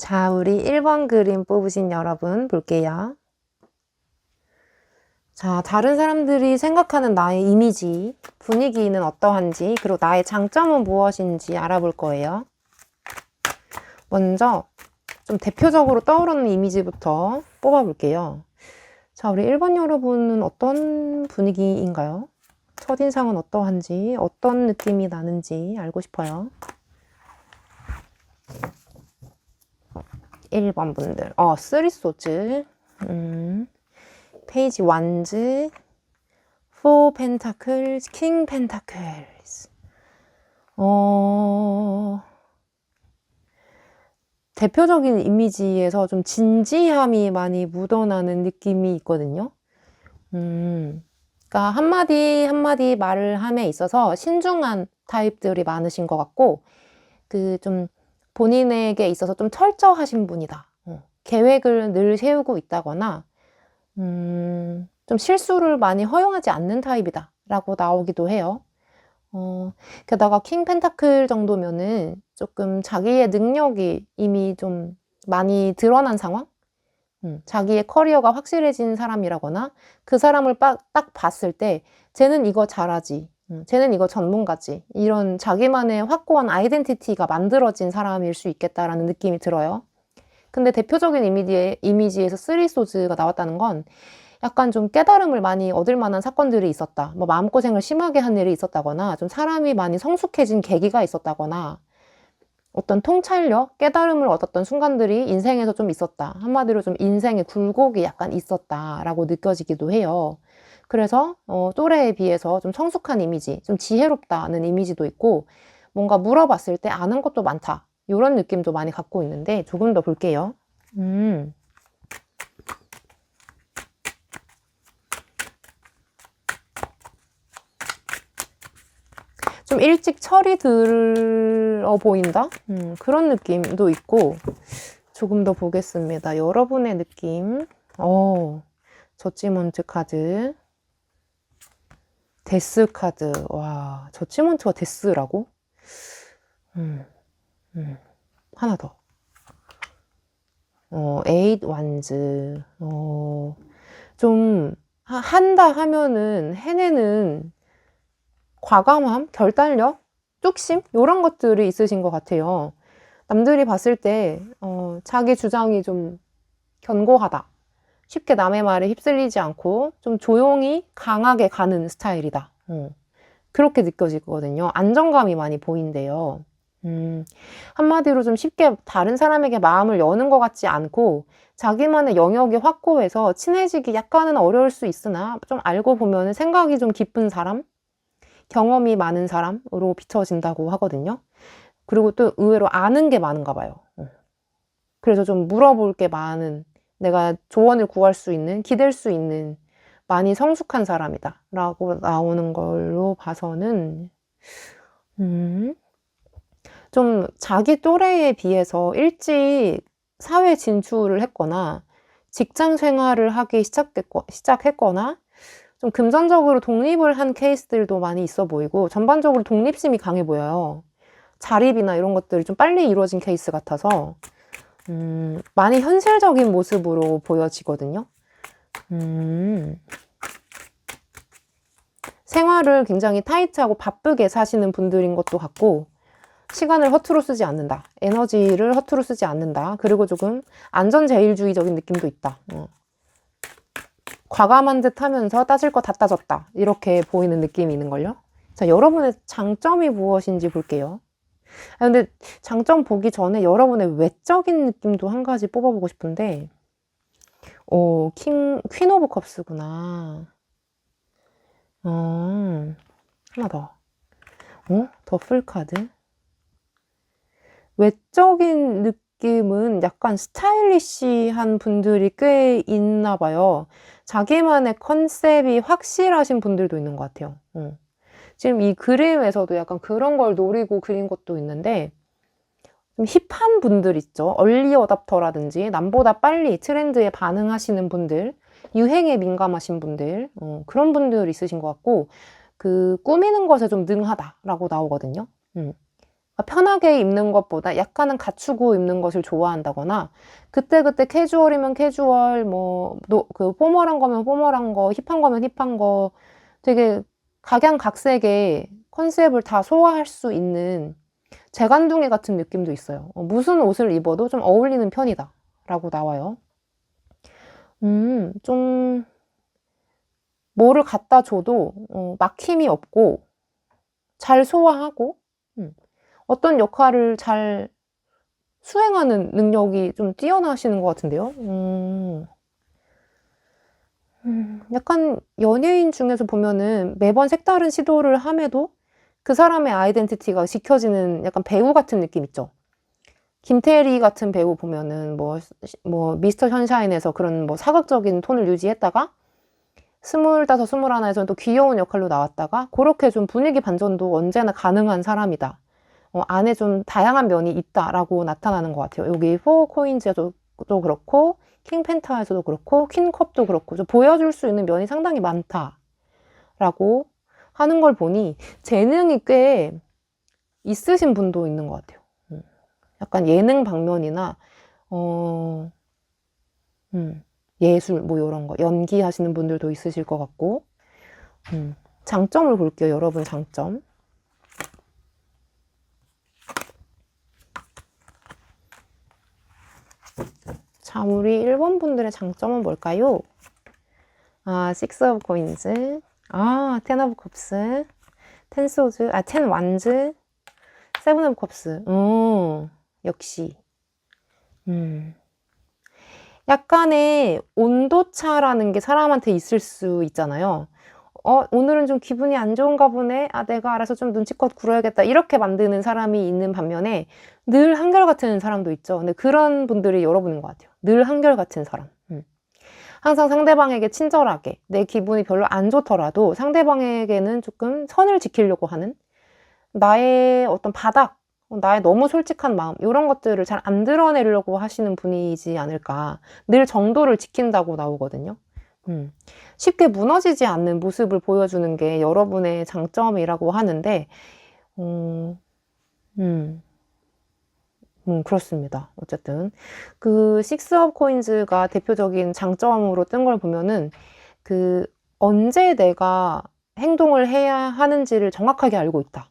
자, 우리 1번 그림 뽑으신 여러분 볼게요. 자, 다른 사람들이 생각하는 나의 이미지, 분위기는 어떠한지, 그리고 나의 장점은 무엇인지 알아볼 거예요. 먼저 좀 대표적으로 떠오르는 이미지부터 뽑아볼게요. 자, 우리 1번 여러분은 어떤 분위기인가요? 첫인상은 어떠한지, 어떤 느낌이 나는지 알고 싶어요. 1번 분들. 쓰리소즈. 페이지 완즈. 4 펜타클스, 킹 펜타클스. 대표적인 이미지에서 좀 진지함이 많이 묻어나는 느낌이 있거든요. 그러니까 한마디 한마디 말을 함에 있어서 신중한 타입들이 많으신 것 같고, 좀 본인에게 있어서 좀 철저하신 분이다. 계획을 늘 세우고 있다거나, 좀 실수를 많이 허용하지 않는 타입이다. 라고 나오기도 해요. 게다가 킹 펜타클 정도면은 조금 자기의 능력이 이미 좀 많이 드러난 상황? 자기의 커리어가 확실해진 사람이라거나 그 사람을 딱 봤을 때 쟤는 이거 잘하지. 쟤는 이거 전문가지. 이런 자기만의 확고한 아이덴티티가 만들어진 사람일 수 있겠다라는 느낌이 들어요. 근데 대표적인 이미지에서 쓰리소즈가 나왔다는 건 약간 좀 깨달음을 많이 얻을 만한 사건들이 있었다. 뭐 마음고생을 심하게 한 일이 있었다거나 좀 사람이 많이 성숙해진 계기가 있었다거나 어떤 통찰력, 깨달음을 얻었던 순간들이 인생에서 좀 있었다. 한마디로 좀 인생의 굴곡이 약간 있었다라고 느껴지기도 해요. 그래서 또래에 비해서 좀 성숙한 이미지, 좀 지혜롭다는 이미지도 있고 뭔가 물어봤을 때 아는 것도 많다. 이런 느낌도 많이 갖고 있는데 조금 더 볼게요. 좀 일찍 철이 들어 보인다? 그런 느낌도 있고 조금 더 보겠습니다. 여러분의 느낌. 저지먼트 카드. 데스 카드. 와, 저지먼트가 데스라고? 하나 더. 8 완즈. 좀 한다 하면은 해내는 과감함, 결단력, 뚝심 이런 것들이 있으신 것 같아요. 남들이 봤을 때 자기 주장이 좀 견고하다. 쉽게 남의 말에 휩쓸리지 않고 좀 조용히 강하게 가는 스타일이다. 그렇게 느껴지거든요. 안정감이 많이 보인대요. 한마디로 좀 쉽게 다른 사람에게 마음을 여는 것 같지 않고 자기만의 영역이 확고해서 친해지기 약간은 어려울 수 있으나 좀 알고 보면 생각이 좀 깊은 사람? 경험이 많은 사람으로 비춰진다고 하거든요. 그리고 또 의외로 아는 게 많은가 봐요. 그래서 좀 물어볼 게 많은, 내가 조언을 구할 수 있는, 기댈 수 있는 많이 성숙한 사람이다 라고 나오는 걸로 봐서는 좀 자기 또래에 비해서 일찍 사회 진출을 했거나 직장 생활을 하기 시작했거나 좀 금전적으로 독립을 한 케이스들도 많이 있어 보이고 전반적으로 독립심이 강해 보여요. 자립이나 이런 것들이 좀 빨리 이루어진 케이스 같아서 많이 현실적인 모습으로 보여지거든요. 생활을 굉장히 타이트하고 바쁘게 사시는 분들인 것도 같고 시간을 허투루 쓰지 않는다. 에너지를 허투루 쓰지 않는다. 그리고 조금 안전제일주의적인 느낌도 있다. 과감한 듯 하면서 따질 거 다 따졌다. 이렇게 보이는 느낌이 있는걸요. 자, 여러분의 장점이 무엇인지 볼게요. 근데 장점 보기 전에 여러분의 외적인 느낌도 한 가지 뽑아보고 싶은데 퀸 오브 컵스구나. 하나 더. 더플 카드. 외적인 느낌은 약간 스타일리시한 분들이 꽤 있나 봐요. 자기만의 컨셉이 확실하신 분들도 있는 것 같아요. 지금 이 그림에서도 약간 그런 걸 노리고 그린 것도 있는데 좀 힙한 분들 있죠. 얼리 어답터라든지 남보다 빨리 트렌드에 반응하시는 분들, 유행에 민감하신 분들, 그런 분들 있으신 것 같고 꾸미는 것에 좀 능하다라고 나오거든요. 편하게 입는 것보다 약간은 갖추고 입는 것을 좋아한다거나 그때그때 캐주얼이면 캐주얼, 그 포멀한 거면 포멀한 거, 힙한 거면 힙한 거 되게 각양각색의 컨셉을 다 소화할 수 있는 재간둥이 같은 느낌도 있어요. 무슨 옷을 입어도 좀 어울리는 편이다 라고 나와요. 좀 뭐를 갖다 줘도 막힘이 없고 잘 소화하고 어떤 역할을 잘 수행하는 능력이 좀 뛰어나시는 것 같은데요. 약간 연예인 중에서 보면은 매번 색다른 시도를 함에도 그 사람의 아이덴티티가 지켜지는 약간 배우 같은 느낌 있죠. 김태리 같은 배우 보면은 미스터 션샤인에서 그런 사극적인 톤을 유지했다가 25, 21에서는 또 귀여운 역할로 나왔다가 그렇게 좀 분위기 반전도 언제나 가능한 사람이다. 안에 좀 다양한 면이 있다라고 나타나는 것 같아요. 여기 포 코인즈도 그렇고 킹펜타에서도 그렇고 퀸컵도 그렇고 좀 보여줄 수 있는 면이 상당히 많다라고 하는 걸 보니 재능이 꽤 있으신 분도 있는 것 같아요. 약간 예능 방면이나 예술 이런 거 연기하시는 분들도 있으실 것 같고 장점을 볼게요. 여러분 장점. 자, 우리 1번 분들의 장점은 뭘까요? Six of Coins, Ten of Cups, Ten Swords, Ten Wands, Seven of Cups. 역시. 약간의 온도차라는 게 사람한테 있을 수 있잖아요. 오늘은 좀 기분이 안 좋은가 보네. 내가 알아서 좀 눈치껏 굴어야겠다. 이렇게 만드는 사람이 있는 반면에 늘 한결같은 사람도 있죠. 근데 그런 분들이 여러분인 것 같아요. 늘 한결같은 사람. 항상 상대방에게 친절하게 내 기분이 별로 안 좋더라도 상대방에게는 조금 선을 지키려고 하는 나의 어떤 바닥, 나의 너무 솔직한 마음 이런 것들을 잘 안 드러내려고 하시는 분이지 않을까. 늘 정도를 지킨다고 나오거든요. 쉽게 무너지지 않는 모습을 보여주는 게 여러분의 장점이라고 하는데 그렇습니다. 어쨌든 그 식스 업 코인즈가 대표적인 장점으로 뜬 걸 보면은 언제 내가 행동을 해야 하는지를 정확하게 알고 있다.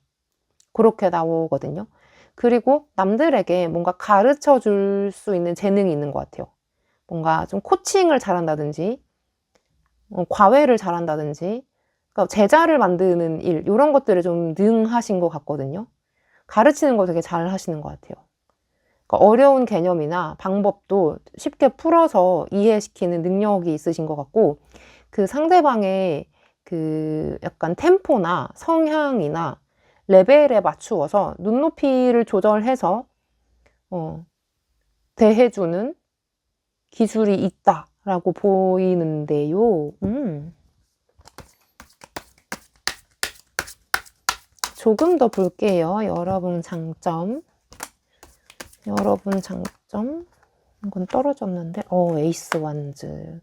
그렇게 나오거든요. 그리고 남들에게 뭔가 가르쳐 줄 수 있는 재능이 있는 것 같아요. 뭔가 좀 코칭을 잘한다든지 과외를 잘한다든지 그러니까 제자를 만드는 일 이런 것들을 좀 능하신 것 같거든요. 가르치는 거 되게 잘 하시는 것 같아요. 그러니까 어려운 개념이나 방법도 쉽게 풀어서 이해시키는 능력이 있으신 것 같고 그 상대방의 약간 템포나 성향이나 레벨에 맞추어서 눈높이를 조절해서 대해주는 기술이 있다라고 보이는데요. 조금 더 볼게요. 여러분 장점. 이건 떨어졌는데. 에이스 완즈.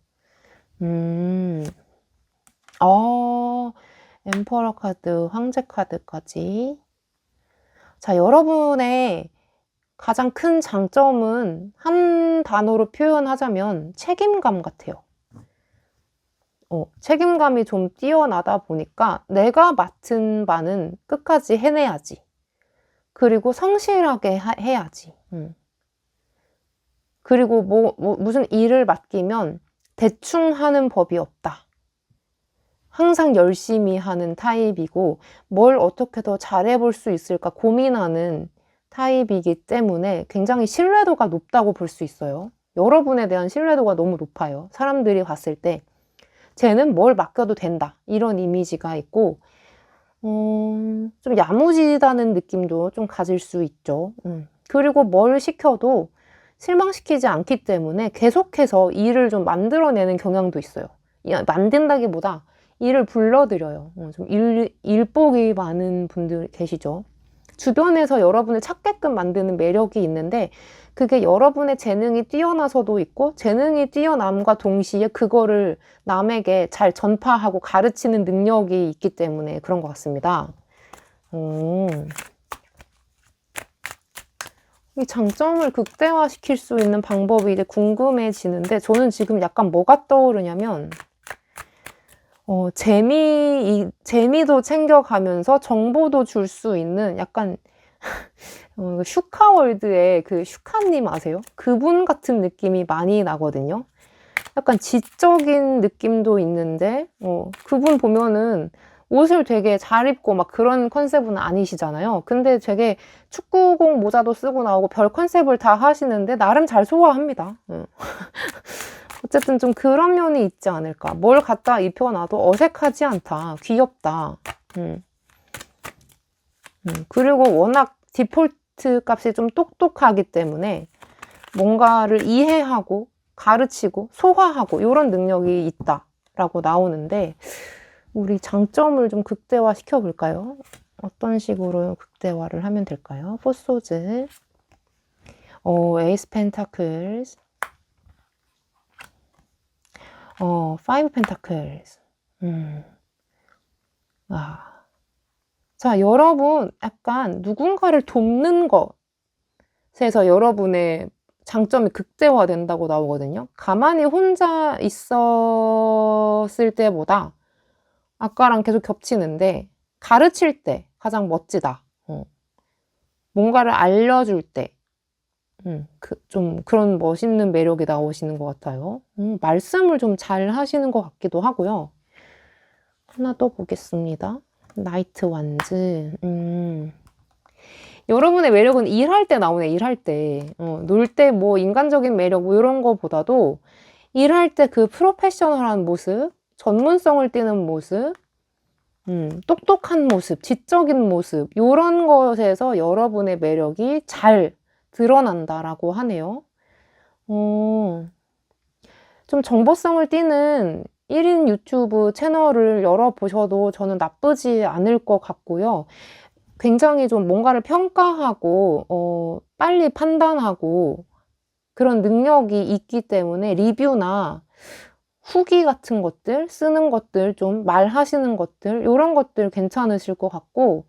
엠퍼러 카드, 황제 카드까지. 자, 여러분의 가장 큰 장점은 한 단어로 표현하자면 책임감 같아요. 책임감이 좀 뛰어나다 보니까 내가 맡은 바는 끝까지 해내야지. 그리고 성실하게 해야지. 그리고 무슨 일을 맡기면 대충 하는 법이 없다. 항상 열심히 하는 타입이고 뭘 어떻게 더 잘해볼 수 있을까 고민하는 타입이기 때문에 굉장히 신뢰도가 높다고 볼 수 있어요. 여러분에 대한 신뢰도가 너무 높아요. 사람들이 봤을 때 쟤는 뭘 맡겨도 된다 이런 이미지가 있고 좀 야무지다는 느낌도 좀 가질 수 있죠. 그리고 뭘 시켜도 실망시키지 않기 때문에 계속해서 일을 좀 만들어내는 경향도 있어요. 만든다기보다 일을 불러들여요. 좀 일복이 많은 분들 계시죠. 주변에서 여러분을 찾게끔 만드는 매력이 있는데 그게 여러분의 재능이 뛰어나서도 있고 재능이 뛰어남과 동시에 그거를 남에게 잘 전파하고 가르치는 능력이 있기 때문에 그런 것 같습니다. 이 장점을 극대화시킬 수 있는 방법이 이제 궁금해지는데, 저는 지금 약간 뭐가 떠오르냐면, 재미도 챙겨가면서 정보도 줄 수 있는 약간, 슈카월드의 그 슈카님 아세요? 그분 같은 느낌이 많이 나거든요. 약간 지적인 느낌도 있는데, 그분 보면은 옷을 되게 잘 입고 막 그런 컨셉은 아니시잖아요. 근데 되게 축구공 모자도 쓰고 나오고 별 컨셉을 다 하시는데 나름 잘 소화합니다. 어쨌든 좀 그런 면이 있지 않을까. 뭘 갖다 입혀놔도 어색하지 않다. 귀엽다. 그리고 워낙 디폴트 값이 좀 똑똑하기 때문에 뭔가를 이해하고 가르치고 소화하고 이런 능력이 있다라고 나오는데, 우리 장점을 좀 극대화 시켜볼까요? 어떤 식으로 극대화를 하면 될까요? 포소즈, 에이스 펜타클스, 파이브 펜타클스. 자, 여러분 약간 누군가를 돕는 것에서 여러분의 장점이 극대화된다고 나오거든요. 가만히 혼자 있었을 때보다 아까랑 계속 겹치는데, 가르칠 때 가장 멋지다. 뭔가를 알려줄 때, 좀 그런 멋있는 매력이 나오시는 것 같아요. 말씀을 좀 잘 하시는 것 같기도 하고요. 하나 더 보겠습니다. 나이트 완즈. 여러분의 매력은 일할 때 나오네, 일할 때. 놀 때 뭐 인간적인 매력 뭐 이런 거보다도 일할 때 그 프로페셔널한 모습, 전문성을 띠는 모습, 똑똑한 모습, 지적인 모습, 이런 것에서 여러분의 매력이 잘 드러난다라고 하네요. 좀 정보성을 띠는 1인 유튜브 채널을 열어보셔도 저는 나쁘지 않을 것 같고요. 굉장히 좀 뭔가를 평가하고, 빨리 판단하고 그런 능력이 있기 때문에 리뷰나 후기 같은 것들, 쓰는 것들, 좀 말하시는 것들, 이런 것들 괜찮으실 것 같고,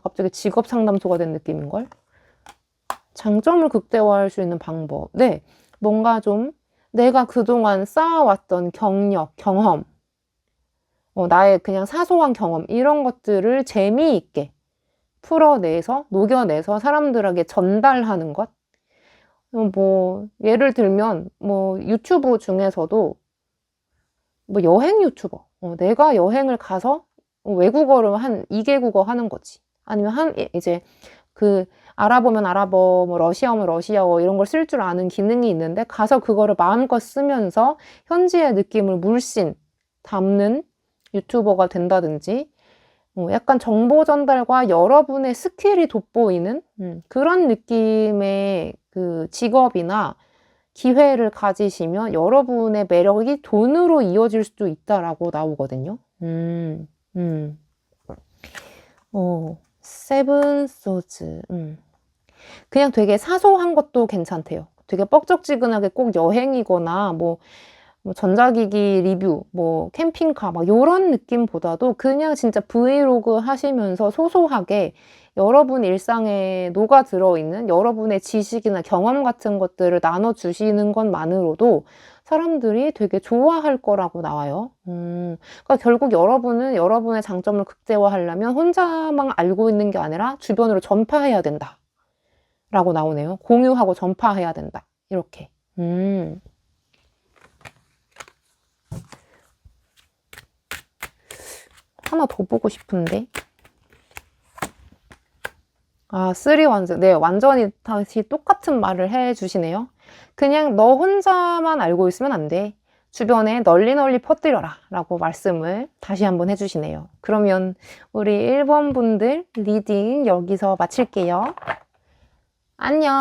갑자기 직업 상담소가 된 느낌인걸? 장점을 극대화할 수 있는 방법. 네, 뭔가 좀 내가 그동안 쌓아왔던 경력, 경험, 나의 그냥 사소한 경험, 이런 것들을 재미있게 풀어내서, 녹여내서 사람들에게 전달하는 것. 뭐, 예를 들면, 뭐, 유튜브 중에서도 뭐 여행 유튜버. 내가 여행을 가서 외국어를 한 2개국어 하는 거지. 아니면 이제 그 알아보면 알아보, 뭐 러시아어면 러시아어 이런 걸 쓸 줄 아는 기능이 있는데 가서 그거를 마음껏 쓰면서 현지의 느낌을 물씬 담는 유튜버가 된다든지, 약간 정보 전달과 여러분의 스킬이 돋보이는 그런 느낌의 그 직업이나 기회를 가지시면 여러분의 매력이 돈으로 이어질 수도 있다라고 나오거든요. 세븐 소즈. 그냥 되게 사소한 것도 괜찮대요. 되게 뻑적지근하게 꼭 여행이거나 뭐 전자기기 리뷰, 뭐 캠핑카 막 요런 느낌보다도 그냥 진짜 브이로그 하시면서 소소하게 여러분 일상에 녹아 들어있는 여러분의 지식이나 경험 같은 것들을 나눠주시는 것만으로도 사람들이 되게 좋아할 거라고 나와요. 그러니까 결국 여러분은 여러분의 장점을 극대화하려면 혼자만 알고 있는 게 아니라 주변으로 전파해야 된다 라고 나오네요. 공유하고 전파해야 된다. 이렇게. 하나 더 보고 싶은데. 쓰리 완전. 네, 완전히 다시 똑같은 말을 해주시네요. 그냥 너 혼자만 알고 있으면 안 돼. 주변에 널리 퍼뜨려라 라고 말씀을 다시 한번 해주시네요. 그러면 우리 1번 분들 리딩 여기서 마칠게요. 안녕.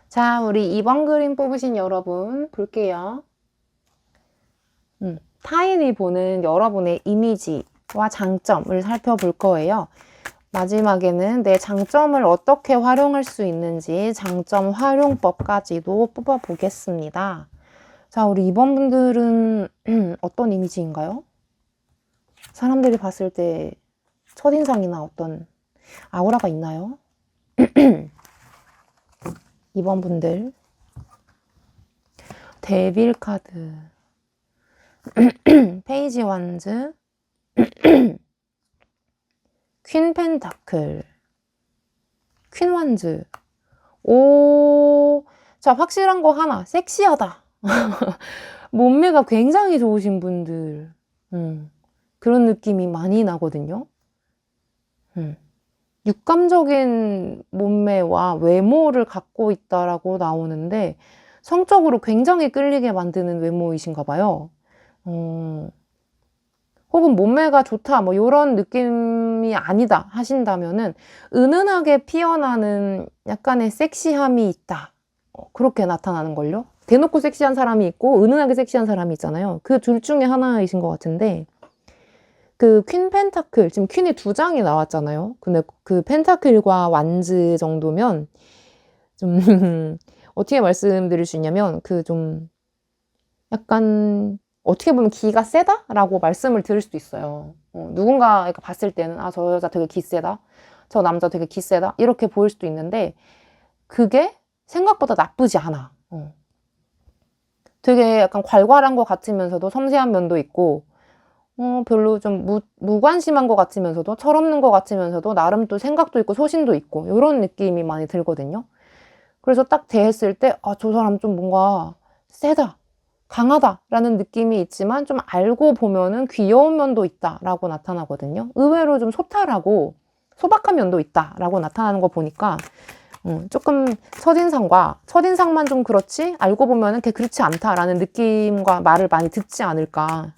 자, 우리 2번 그림 뽑으신 여러분 볼게요. 타인이 보는 여러분의 이미지와 장점을 살펴볼 거예요. 마지막에는 내 장점을 어떻게 활용할 수 있는지 장점 활용법까지도 뽑아보겠습니다. 자, 우리 2번 분들은 어떤 이미지인가요? 사람들이 봤을 때 첫인상이나 어떤 아우라가 있나요? 2번 분들. 데빌 카드. 페이지 완즈. 퀸 펜타클. 퀸 완즈. 오, 자, 확실한 거 하나. 섹시하다. 몸매가 굉장히 좋으신 분들. 그런 느낌이 많이 나거든요. 육감적인 몸매와 외모를 갖고 있다라고 나오는데 성적으로 굉장히 끌리게 만드는 외모이신가 봐요. 혹은 몸매가 좋다 뭐 이런 느낌이 아니다 하신다면은 은은하게 피어나는 약간의 섹시함이 있다. 그렇게 나타나는걸요. 대놓고 섹시한 사람이 있고 은은하게 섹시한 사람이 있잖아요. 그 둘 중에 하나이신 것 같은데 그 퀸 펜타클, 지금 퀸이 2장이 나왔잖아요. 근데 그 펜타클과 완즈 정도면 좀 어떻게 말씀드릴 수 있냐면 그 좀 약간 어떻게 보면 기가 세다라고 말씀을 드릴 수도 있어요. 누군가 봤을 때는 아, 저 여자 되게 기 세다, 저 남자 되게 기 세다 이렇게 보일 수도 있는데 그게 생각보다 나쁘지 않아. 되게 약간 괄괄한 것 같으면서도 섬세한 면도 있고 별로 좀 무관심한 것 같으면서도 철없는 것 같으면서도 나름 또 생각도 있고 소신도 있고 이런 느낌이 많이 들거든요. 그래서 딱 대했을 때 아, 저 사람 좀 뭔가 세다, 강하다 라는 느낌이 있지만 좀 알고 보면은 귀여운 면도 있다 라고 나타나거든요. 의외로 좀 소탈하고 소박한 면도 있다 라고 나타나는 거 보니까 조금 첫인상만 좀 그렇지 알고 보면은 걔 그렇지 않다라는 느낌과 말을 많이 듣지 않을까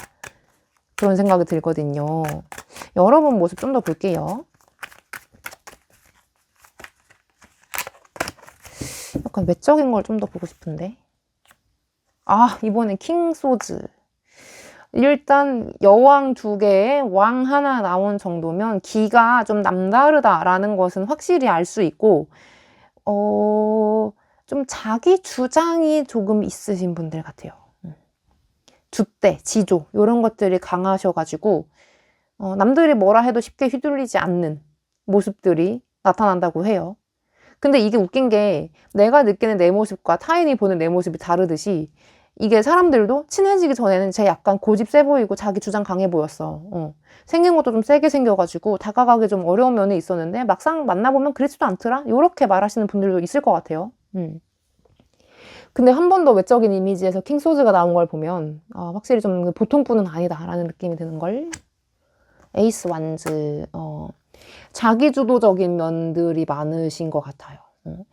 그런 생각이 들거든요. 여러분 모습 좀 더 볼게요. 약간 외적인 걸 좀 더 보고 싶은데. 아, 이번엔 킹소즈. 일단 여왕 2개에 왕 하나 나온 정도면 기가 좀 남다르다라는 것은 확실히 알 수 있고 좀 자기 주장이 조금 있으신 분들 같아요. 줏대, 지조 이런 것들이 강하셔가지고 남들이 뭐라 해도 쉽게 휘둘리지 않는 모습들이 나타난다고 해요. 근데 이게 웃긴 게 내가 느끼는 내 모습과 타인이 보는 내 모습이 다르듯이 이게 사람들도 친해지기 전에는 쟤 약간 고집 세 보이고 자기 주장 강해 보였어. 생긴 것도 좀 세게 생겨가지고 다가가기 좀 어려운 면이 있었는데 막상 만나보면 그렇지도 않더라? 이렇게 말하시는 분들도 있을 것 같아요. 근데 한 번 더 외적인 이미지에서 킹소즈가 나온 걸 보면 확실히 좀 보통분은 아니다라는 느낌이 드는걸. 에이스 완즈. 자기주도적인 면들이 많으신 것 같아요.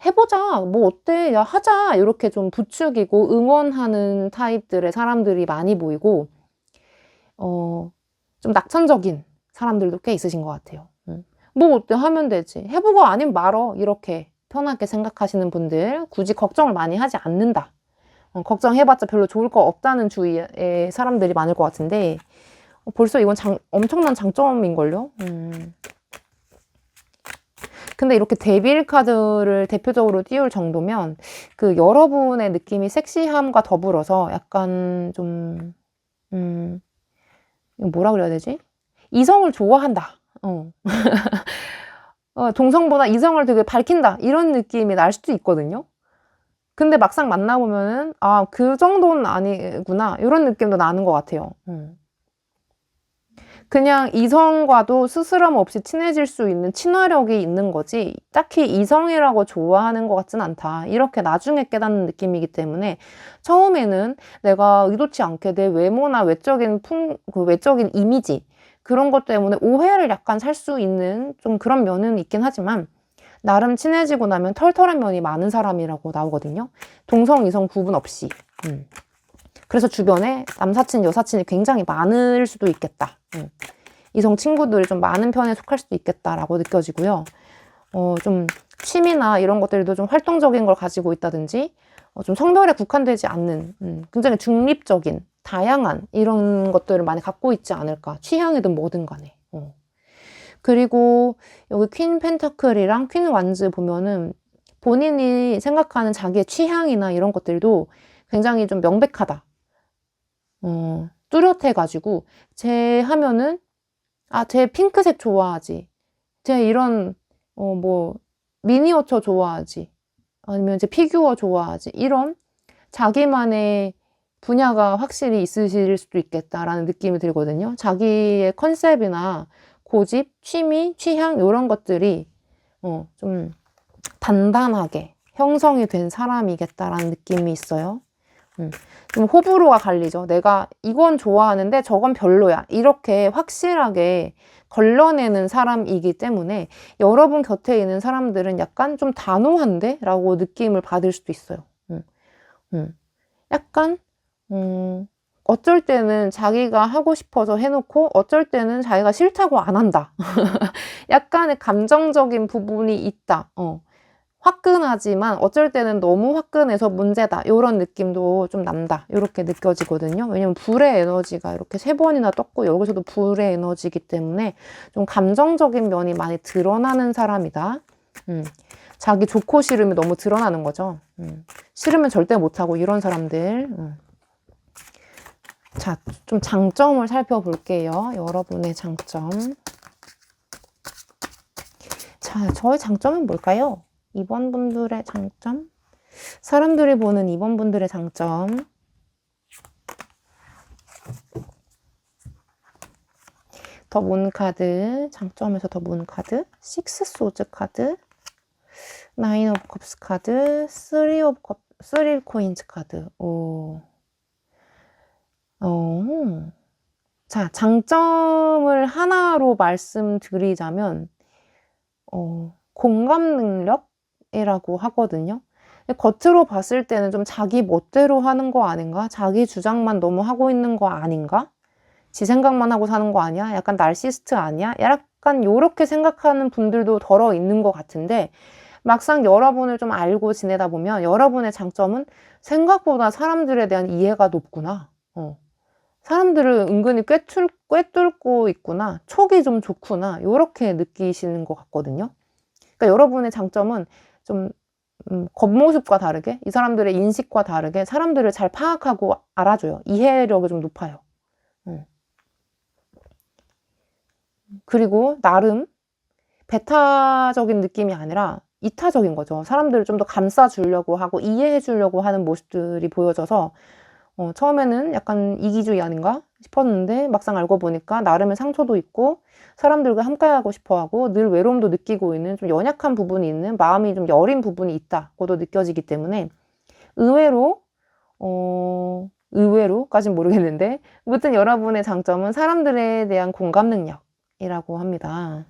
해보자, 뭐 어때, 야 하자 이렇게 좀 부추기고 응원하는 타입들의 사람들이 많이 보이고 좀 낙천적인 사람들도 꽤 있으신 것 같아요. 뭐 어때 하면 되지, 해보고 아니면 말어 이렇게 편하게 생각하시는 분들, 굳이 걱정을 많이 하지 않는다, 걱정해봤자 별로 좋을 거 없다는 주의의 사람들이 많을 것 같은데 벌써 이건 엄청난 장점인걸요. 근데 이렇게 데빌 카드를 대표적으로 띄울 정도면 그 여러분의 느낌이 섹시함과 더불어서 약간 좀 이거 뭐라 그래야 되지? 이성을 좋아한다. 동성보다 이성을 되게 밝힌다 이런 느낌이 날 수도 있거든요. 근데 막상 만나보면은 아, 그 정도는 아니구나 이런 느낌도 나는 것 같아요. 그냥 이성과도 스스럼 없이 친해질 수 있는 친화력이 있는 거지 딱히 이성이라고 좋아하는 것 같진 않다 이렇게 나중에 깨닫는 느낌이기 때문에 처음에는 내가 의도치 않게 내 외모나 외적인 외적인 이미지 그런 것 때문에 오해를 약간 살 수 있는 좀 그런 면은 있긴 하지만 나름 친해지고 나면 털털한 면이 많은 사람이라고 나오거든요. 동성, 이성 구분 없이. 그래서 주변에 남사친, 여사친이 굉장히 많을 수도 있겠다. 이성 친구들이 좀 많은 편에 속할 수도 있겠다라고 느껴지고요. 좀 취미나 이런 것들도 좀 활동적인 걸 가지고 있다든지 좀 성별에 국한되지 않는 굉장히 중립적인 다양한 이런 것들을 많이 갖고 있지 않을까. 취향이든 뭐든 간에. 그리고 여기 퀸 펜타클이랑 퀸 완즈 보면은 본인이 생각하는 자기의 취향이나 이런 것들도 굉장히 좀 명백하다. 뚜렷해가지고 쟤 하면은 아, 쟤 핑크색 좋아하지, 쟤 이런 뭐 미니어처 좋아하지, 아니면 이제 피규어 좋아하지, 이런 자기만의 분야가 확실히 있으실 수도 있겠다라는 느낌이 들거든요. 자기의 컨셉이나 고집, 취미, 취향 이런 것들이 좀 단단하게 형성이 된 사람이겠다라는 느낌이 있어요. 좀 호불호가 갈리죠. 내가 이건 좋아하는데 저건 별로야, 이렇게 확실하게 걸러내는 사람이기 때문에 여러분 곁에 있는 사람들은 약간 좀 단호한데? 라고 느낌을 받을 수도 있어요. 약간 어쩔 때는 자기가 하고 싶어서 해놓고 어쩔 때는 자기가 싫다고 안 한다. 약간의 감정적인 부분이 있다. 화끈하지만 어쩔 때는 너무 화끈해서 문제다, 이런 느낌도 좀 난다, 이렇게 느껴지거든요. 왜냐면 불의 에너지가 이렇게 3번이나 떴고 여기서도 불의 에너지이기 때문에 좀 감정적인 면이 많이 드러나는 사람이다. 자기 좋고 싫음이 너무 드러나는 거죠. 싫으면 절대 못하고 이런 사람들. 자, 좀 장점을 살펴볼게요. 여러분의 장점. 자, 저의 장점은 뭘까요? 2번 분들의 장점? 사람들이 보는 2번 분들의 장점. 더 문 카드, 장점에서 더 문 카드, 6 소즈 카드, 9 오브 컵스 카드, 3 오브 컵, 3 코인즈 카드. 자, 장점을 하나로 말씀드리자면, 공감 능력이라고 하거든요. 겉으로 봤을 때는 좀 자기 멋대로 하는 거 아닌가? 자기 주장만 너무 하고 있는 거 아닌가? 지 생각만 하고 사는 거 아니야? 약간 나르시스트 아니야? 약간 요렇게 생각하는 분들도 덜어 있는 것 같은데, 막상 여러분을 좀 알고 지내다 보면 여러분의 장점은 생각보다 사람들에 대한 이해가 높구나. 사람들을 은근히 꿰뚫고 있구나. 촉이 좀 좋구나. 요렇게 느끼시는 것 같거든요. 그러니까 여러분의 장점은 좀 겉모습과 다르게, 이 사람들의 인식과 다르게 사람들을 잘 파악하고 알아줘요. 이해력이 좀 높아요. 그리고 나름 베타적인 느낌이 아니라 이타적인 거죠. 사람들을 좀 더 감싸주려고 하고 이해해주려고 하는 모습들이 보여져서 처음에는 약간 이기주의 아닌가 싶었는데 막상 알고 보니까 나름의 상처도 있고 사람들과 함께하고 싶어하고 늘 외로움도 느끼고 있는 좀 연약한 부분이 있는, 마음이 좀 여린 부분이 있다고도 느껴지기 때문에 의외로까진 모르겠는데 아무튼 여러분의 장점은 사람들에 대한 공감 능력이라고 합니다.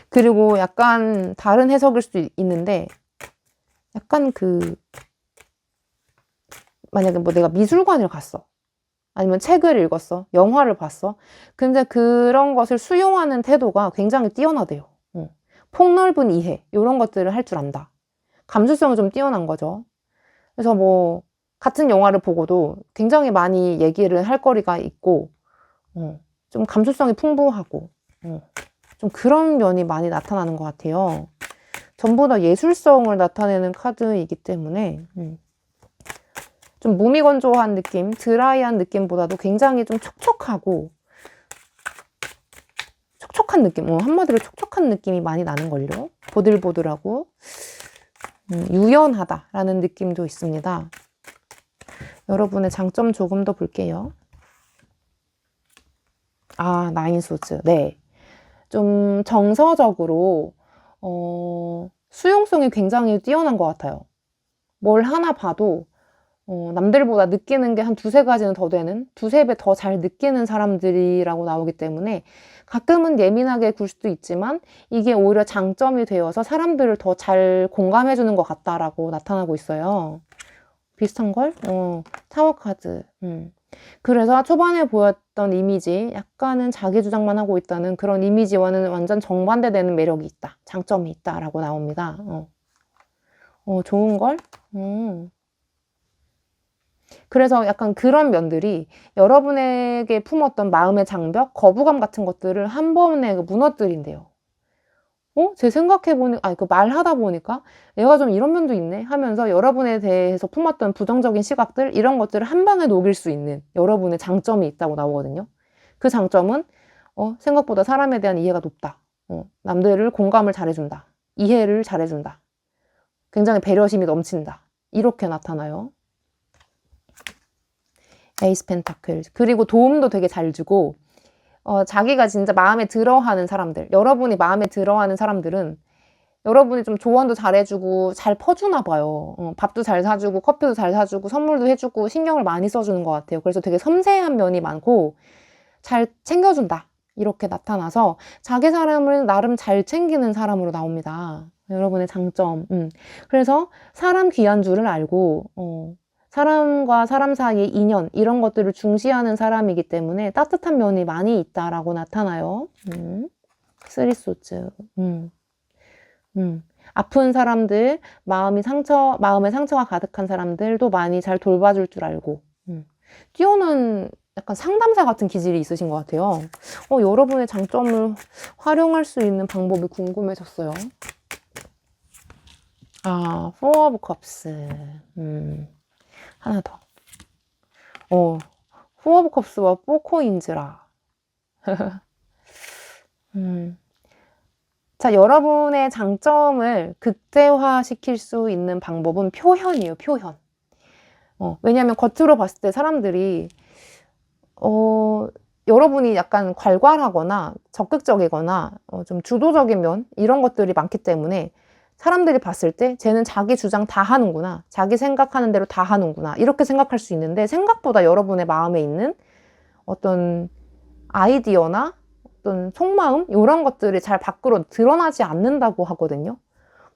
그리고 약간 다른 해석일 수도 있는데, 약간 만약에 뭐 내가 미술관을 갔어, 아니면 책을 읽었어, 영화를 봤어. 근데 그런 것을 수용하는 태도가 굉장히 뛰어나대요. 폭넓은 이해, 이런 것들을 할 줄 안다. 감수성이 좀 뛰어난 거죠. 그래서 뭐 같은 영화를 보고도 굉장히 많이 얘기를 할 거리가 있고, 좀 감수성이 풍부하고, 좀 그런 면이 많이 나타나는 것 같아요. 전부 다 예술성을 나타내는 카드이기 때문에 좀 무미건조한 느낌, 드라이한 느낌보다도 굉장히 좀 촉촉한 느낌, 한마디로 촉촉한 느낌이 많이 나는걸요. 보들보들하고 유연하다라는 느낌도 있습니다. 여러분의 장점 조금 더 볼게요. 나인 소즈. 네. 좀 정서적으로 수용성이 굉장히 뛰어난 것 같아요. 뭘 하나 봐도 남들보다 느끼는 게 한 2-3가지는 더 되는, 2-3배 더 잘 느끼는 사람들이라고 나오기 때문에 가끔은 예민하게 굴 수도 있지만 이게 오히려 장점이 되어서 사람들을 더 잘 공감해주는 것 같다라고 나타나고 있어요. 비슷한걸? 타워 카드. 그래서 초반에 보였던 이미지, 약간은 자기 주장만 하고 있다는 그런 이미지와는 완전 정반대되는 매력이 있다, 장점이 있다라고 나옵니다. 좋은걸? 그래서 약간 그런 면들이 여러분에게 품었던 마음의 장벽, 거부감 같은 것들을 한 번에 무너뜨린대요. 제 생각해보니, 말하다 보니까 얘가 좀 이런 면도 있네 하면서 여러분에 대해서 품었던 부정적인 시각들, 이런 것들을 한 방에 녹일 수 있는 여러분의 장점이 있다고 나오거든요. 그 장점은 생각보다 사람에 대한 이해가 높다. 남들을 공감을 잘해준다. 이해를 잘해준다. 굉장히 배려심이 넘친다. 이렇게 나타나요. 에이스 펜타클. 그리고 도움도 되게 잘 주고 자기가 진짜 마음에 들어하는 사람들, 여러분이 마음에 들어하는 사람들은 여러분이 좀 조언도 잘해주고 잘 퍼주나 봐요. 밥도 잘 사주고 커피도 잘 사주고 선물도 해주고 신경을 많이 써주는 것 같아요. 그래서 되게 섬세한 면이 많고 잘 챙겨준다. 이렇게 나타나서 자기 사람을 나름 잘 챙기는 사람으로 나옵니다. 여러분의 장점. 그래서 사람 귀한 줄을 알고 사람과 사람 사이의 인연 이런 것들을 중시하는 사람이기 때문에 따뜻한 면이 많이 있다라고 나타나요. 쓰리소즈. 아픈 사람들, 마음에 상처가 가득한 사람들도 많이 잘 돌봐줄 줄 알고 뛰어난 약간 상담사 같은 기질이 있으신 것 같아요. 여러분의 장점을 활용할 수 있는 방법이 궁금해졌어요. Four of Cups. 하나 더. Four of Cups와 Four Coins라. 자, 여러분의 장점을 극대화시킬 수 있는 방법은 표현이에요, 표현. 왜냐하면 겉으로 봤을 때 사람들이 여러분이 약간 괄괄하거나 적극적이거나 좀 주도적인 면 이런 것들이 많기 때문에 사람들이 봤을 때 쟤는 자기 주장 다 하는구나, 자기 생각하는 대로 다 하는구나 이렇게 생각할 수 있는데 생각보다 여러분의 마음에 있는 어떤 아이디어나 어떤 속마음 이런 것들이 잘 밖으로 드러나지 않는다고 하거든요.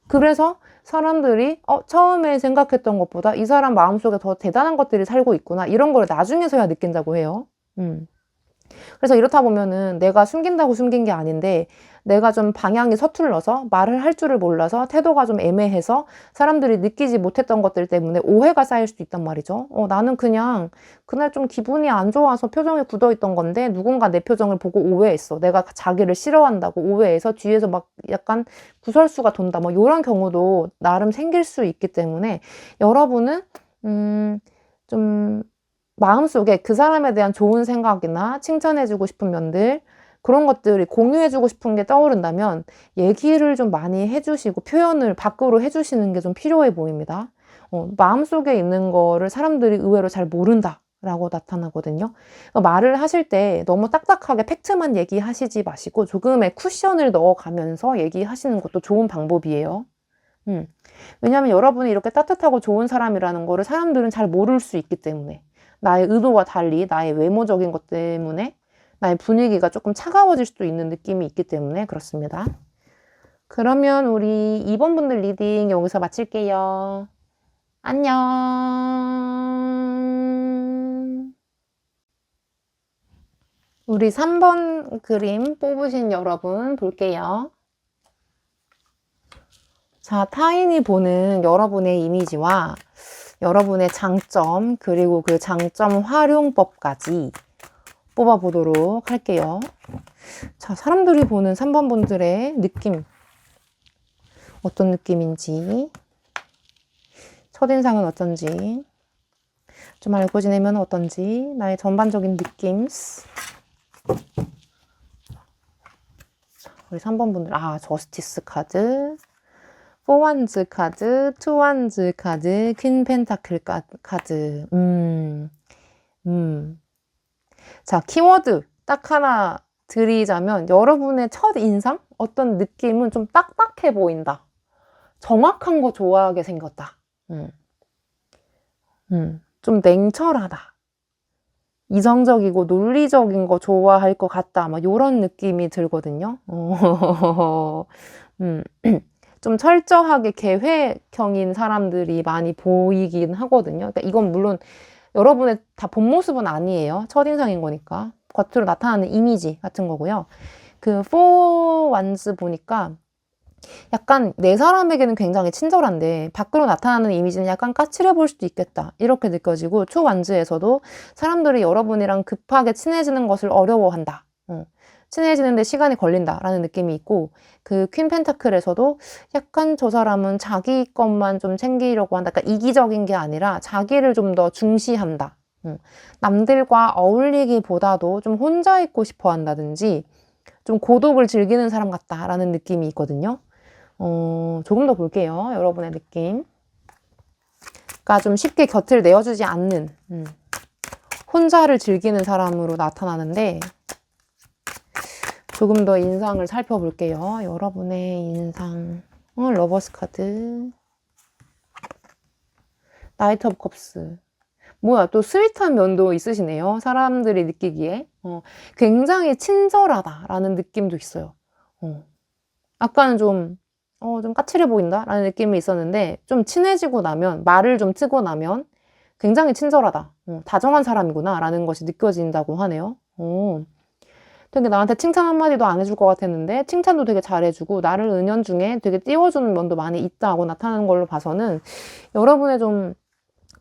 그래서 사람들이 처음에 생각했던 것보다 이 사람 마음속에 더 대단한 것들이 살고 있구나 이런 걸 나중에서야 느낀다고 해요. 그래서 이렇다 보면은 내가 숨긴다고 숨긴 게 아닌데 내가 좀 방향이 서툴러서 말을 할 줄을 몰라서 태도가 좀 애매해서 사람들이 느끼지 못했던 것들 때문에 오해가 쌓일 수도 있단 말이죠. 나는 그냥 그날 좀 기분이 안 좋아서 표정이 굳어있던 건데 누군가 내 표정을 보고 오해했어. 내가 자기를 싫어한다고 오해해서 뒤에서 막 약간 구설수가 돈다. 뭐 이런 경우도 나름 생길 수 있기 때문에 여러분은 좀 마음속에 그 사람에 대한 좋은 생각이나 칭찬해주고 싶은 면들 그런 것들이 공유해주고 싶은 게 떠오른다면 얘기를 좀 많이 해주시고 표현을 밖으로 해주시는 게 좀 필요해 보입니다. 마음속에 있는 거를 사람들이 의외로 잘 모른다 라고 나타나거든요. 말을 하실 때 너무 딱딱하게 팩트만 얘기하시지 마시고 조금의 쿠션을 넣어가면서 얘기하시는 것도 좋은 방법이에요. 왜냐하면 여러분이 이렇게 따뜻하고 좋은 사람이라는 거를 사람들은 잘 모를 수 있기 때문에 나의 의도와 달리 나의 외모적인 것 때문에 나의 분위기가 조금 차가워질 수도 있는 느낌이 있기 때문에 그렇습니다. 그러면 우리 2번 분들 리딩 여기서 마칠게요. 안녕. 우리 3번 그림 뽑으신 여러분 볼게요. 자, 타인이 보는 여러분의 이미지와 여러분의 장점 그리고 그 장점 활용법까지 뽑아보도록 할게요. 자, 사람들이 보는 3번 분들의 느낌 어떤 느낌인지 첫인상은 어떤지 좀 알고 지내면 어떤지 나의 전반적인 느낌 우리 3번 분들 저스티스 카드 포완즈 카드, 투완즈 카드, 퀸 펜타클 카드. 자, 키워드 딱 하나 드리자면 여러분의 첫 인상? 어떤 느낌은 좀 딱딱해 보인다. 정확한 거 좋아하게 생겼다. 좀 냉철하다. 이성적이고 논리적인 거 좋아할 것 같다. 막 이런 느낌이 들거든요. 좀 철저하게 계획형인 사람들이 많이 보이긴 하거든요. 그러니까 이건 물론 여러분의 다 본 모습은 아니에요. 첫인상인 거니까. 겉으로 나타나는 이미지 같은 거고요. 그 포 완즈 보니까 약간 내 사람에게는 굉장히 친절한데 밖으로 나타나는 이미지는 약간 까칠해 보일 수도 있겠다. 이렇게 느껴지고 투 완즈에서도 사람들이 여러분이랑 급하게 친해지는 것을 어려워한다. 친해지는데 시간이 걸린다라는 느낌이 있고 그 퀸 펜타클에서도 약간 저 사람은 자기 것만 좀 챙기려고 한다. 그러니까 이기적인 게 아니라 자기를 좀 더 중시한다. 남들과 어울리기보다도 좀 혼자 있고 싶어 한다든지 좀 고독을 즐기는 사람 같다라는 느낌이 있거든요. 조금 더 볼게요. 여러분의 느낌. 그러니까 좀 쉽게 곁을 내어주지 않는 혼자를 즐기는 사람으로 나타나는데 조금 더 인상을 살펴볼게요. 여러분의 인상. 러버스 카드. 나이트 오브 컵스. 뭐야, 또 스윗한 면도 있으시네요. 사람들이 느끼기에. 굉장히 친절하다라는 느낌도 있어요. 아까는 좀 까칠해 보인다라는 느낌이 있었는데, 좀 친해지고 나면, 말을 좀 트고 나면 굉장히 친절하다. 다정한 사람이구나라는 것이 느껴진다고 하네요. 되게 나한테 칭찬 한마디도 안 해줄 것 같았는데, 칭찬도 되게 잘해주고, 나를 은연중에 되게 띄워주는 면도 많이 있다고 나타나는 걸로 봐서는, 여러분의 좀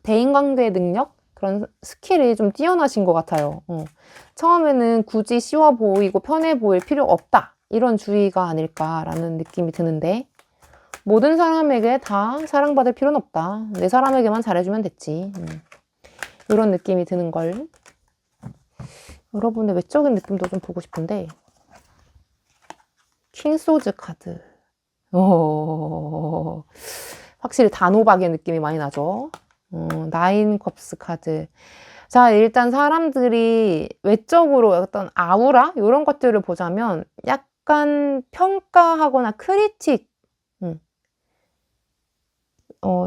대인관계 능력? 그런 스킬이 좀 뛰어나신 것 같아요. 처음에는 굳이 쉬워 보이고 편해 보일 필요 없다. 이런 주의가 아닐까라는 느낌이 드는데, 모든 사람에게 다 사랑받을 필요는 없다. 내 사람에게만 잘해주면 됐지. 이런 느낌이 드는 걸. 여러분의 외적인 느낌도 좀 보고 싶은데, 킹소즈 카드. 확실히 단호박의 느낌이 많이 나죠. 나인 컵스 카드. 자, 일단 사람들이 외적으로 어떤 아우라? 이런 것들을 보자면 약간 평가하거나 크리틱,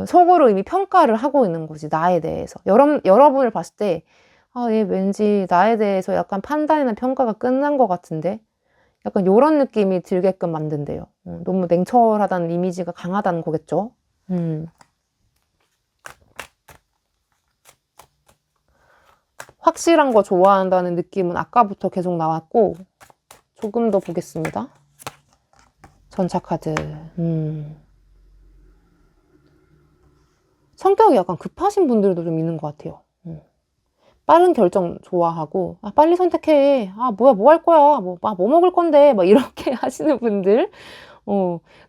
속으로 이미 평가를 하고 있는 거지, 나에 대해서. 여러분을 봤을 때, 얘 왠지 나에 대해서 약간 판단이나 평가가 끝난 것 같은데? 약간 이런 느낌이 들게끔 만든대요. 너무 냉철하다는 이미지가 강하다는 거겠죠? 확실한 거 좋아한다는 느낌은 아까부터 계속 나왔고, 조금 더 보겠습니다. 전차 카드. 성격이 약간 급하신 분들도 좀 있는 것 같아요. 빠른 결정 좋아하고, 빨리 선택해. 뭐야, 뭐 할 거야. 뭐 먹을 건데. 막 이렇게 하시는 분들.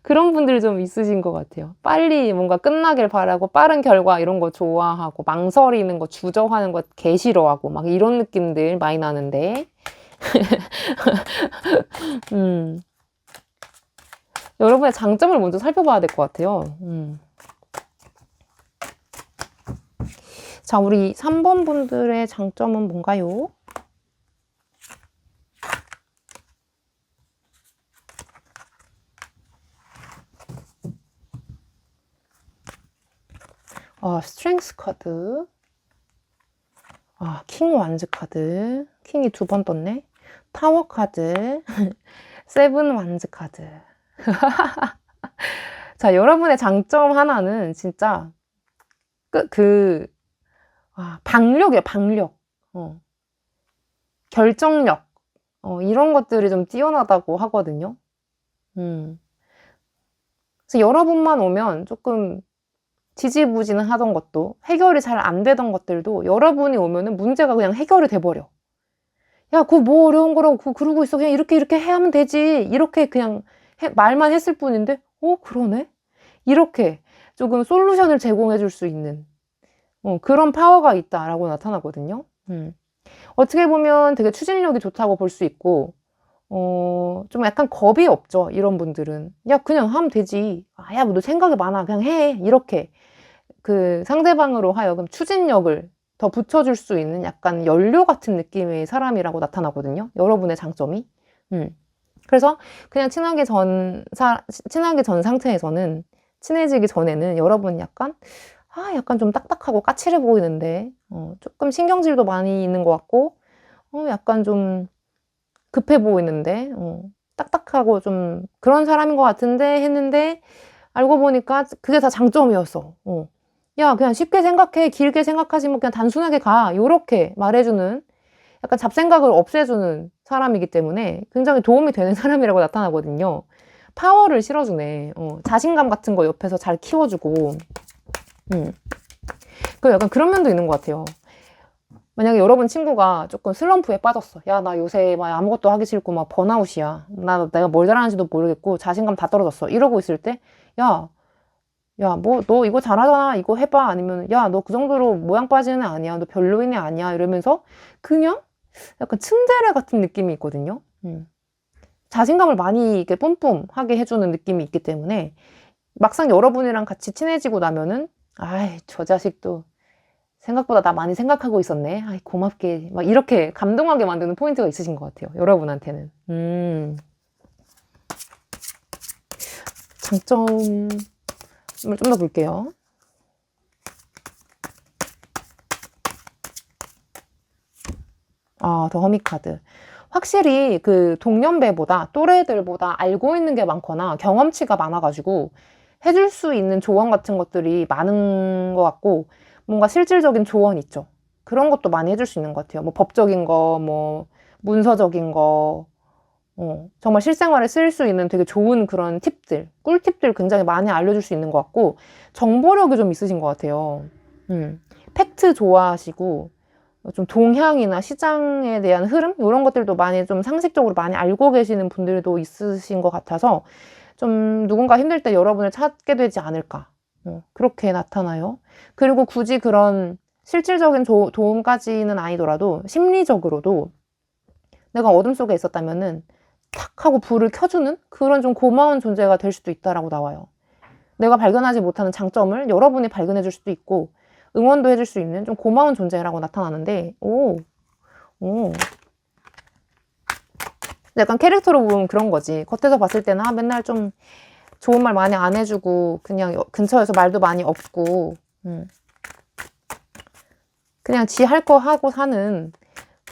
그런 분들 좀 있으신 것 같아요. 빨리 뭔가 끝나길 바라고 빠른 결과 이런 거 좋아하고 망설이는 거 주저하는 거 개 싫어하고 막 이런 느낌들 많이 나는데 여러분의 장점을 먼저 살펴봐야 될 것 같아요. 자, 우리 3번 분들의 장점은 뭔가요? 스트렝스 카드. 킹 완즈 카드. 킹이 2번 떴네. 타워 카드. 세븐 완즈 카드. 자, 여러분의 장점 하나는 진짜 박력이에요, 박력. 결정력. 이런 것들이 좀 뛰어나다고 하거든요. 그래서 여러분만 오면 조금 지지부진을 하던 것도 해결이 잘 안 되던 것들도 여러분이 오면은 문제가 그냥 해결이 돼버려. 야, 그거 뭐 어려운 거라고 그거 그러고 있어. 그냥 이렇게 하면 되지. 이렇게 그냥 말만 했을 뿐인데 그러네? 이렇게 조금 솔루션을 제공해 줄 수 있는 그런 파워가 있다라고 나타나거든요. 어떻게 보면 되게 추진력이 좋다고 볼 수 있고 좀 약간 겁이 없죠. 이런 분들은. 야, 그냥 하면 되지. 야, 뭐 너 생각이 많아. 그냥 해. 이렇게 그 상대방으로 하여금 추진력을 더 붙여줄 수 있는 약간 연료 같은 느낌의 사람이라고 나타나거든요. 여러분의 장점이. 그래서 그냥 친하게 전 상태에서는 친해지기 전에는 여러분 약간 좀 딱딱하고 까칠해 보이는데 조금 신경질도 많이 있는 것 같고 약간 좀 급해 보이는데 딱딱하고 좀 그런 사람인 것 같은데 했는데 알고 보니까 그게 다 장점이었어. 야, 그냥 쉽게 생각해. 길게 생각하지 뭐 그냥 단순하게 가. 요렇게 말해주는 약간 잡생각을 없애주는 사람이기 때문에 굉장히 도움이 되는 사람이라고 나타나거든요. 파워를 실어주네. 자신감 같은 거 옆에서 잘 키워주고. 그 약간 그런 면도 있는 것 같아요. 만약에 여러분 친구가 조금 슬럼프에 빠졌어. 야, 나 요새 막 아무것도 하기 싫고 막 번아웃이야. 내가 뭘 잘하는지도 모르겠고 자신감 다 떨어졌어. 이러고 있을 때, 야, 뭐 너 이거 잘하잖아. 이거 해봐. 아니면 야, 너 그 정도로 모양 빠지는 애 아니야. 너 별로인 애 아니야. 이러면서 그냥 약간 츤데레 같은 느낌이 있거든요. 자신감을 많이 이렇게 뿜뿜하게 해주는 느낌이 있기 때문에 막상 여러분이랑 같이 친해지고 나면은 아이, 저 자식도 생각보다 나 많이 생각하고 있었네. 아이, 고맙게. 막 이렇게 감동하게 만드는 포인트가 있으신 것 같아요. 여러분한테는. 장점을 좀 더 볼게요. 더 허미카드. 확실히 그 동년배보다 또래들보다 알고 있는 게 많거나 경험치가 많아가지고 해줄 수 있는 조언 같은 것들이 많은 것 같고 뭔가 실질적인 조언 있죠. 그런 것도 많이 해줄 수 있는 것 같아요. 뭐 법적인 거, 뭐 문서적인 거, 정말 실생활에 쓸 수 있는 되게 좋은 그런 팁들, 꿀팁들 굉장히 많이 알려줄 수 있는 것 같고 정보력이 좀 있으신 것 같아요. 팩트 좋아하시고 좀 동향이나 시장에 대한 흐름 이런 것들도 많이 좀 상식적으로 많이 알고 계시는 분들도 있으신 것 같아서 좀 누군가 힘들 때 여러분을 찾게 되지 않을까 그렇게 나타나요. 그리고 굳이 그런 실질적인 도움까지는 아니더라도 심리적으로도 내가 어둠 속에 있었다면은 탁 하고 불을 켜주는 그런 좀 고마운 존재가 될 수도 있다라고 나와요. 내가 발견하지 못하는 장점을 여러분이 발견해 줄 수도 있고 응원도 해줄 수 있는 좀 고마운 존재라고 나타나는데 약간 캐릭터로 보면 그런 거지. 겉에서 봤을 때는 맨날 좀 좋은 말 많이 안 해주고 그냥 근처에서 말도 많이 없고 그냥 지 할 거 하고 사는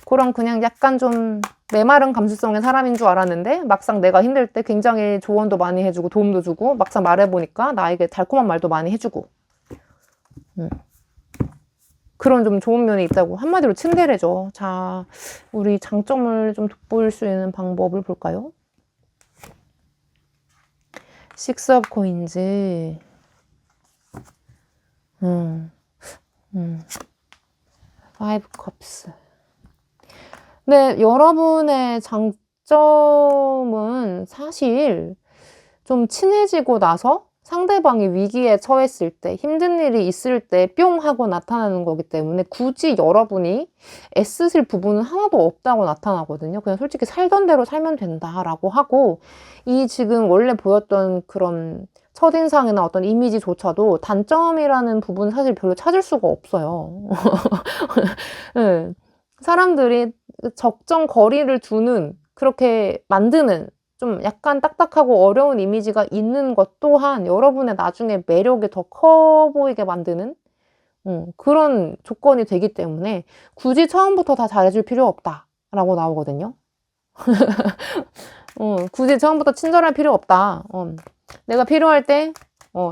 그런 그냥 약간 좀 메마른 감수성의 사람인 줄 알았는데 막상 내가 힘들 때 굉장히 조언도 많이 해주고 도움도 주고 막상 말해보니까 나에게 달콤한 말도 많이 해주고 그런 좀 좋은 면이 있다고. 한마디로 츤데레죠. 자, 우리 장점을 좀 돋보일 수 있는 방법을 볼까요? 식스 업 코인즈. 파이브 컵스. 네, 여러분의 장점은 사실 좀 친해지고 나서 상대방이 위기에 처했을 때, 힘든 일이 있을 때 뿅 하고 나타나는 거기 때문에 굳이 여러분이 애쓰실 부분은 하나도 없다고 나타나거든요. 그냥 솔직히 살던 대로 살면 된다라고 하고 이 지금 원래 보였던 그런 첫인상이나 어떤 이미지조차도 단점이라는 부분은 사실 별로 찾을 수가 없어요. 네. 사람들이 적정 거리를 두는 그렇게 만드는 좀 약간 딱딱하고 어려운 이미지가 있는 것 또한 여러분의 나중에 매력이 더 커 보이게 만드는 그런 조건이 되기 때문에 굳이 처음부터 다 잘해줄 필요 없다라고 나오거든요. 굳이 처음부터 친절할 필요 없다. 내가 필요할 때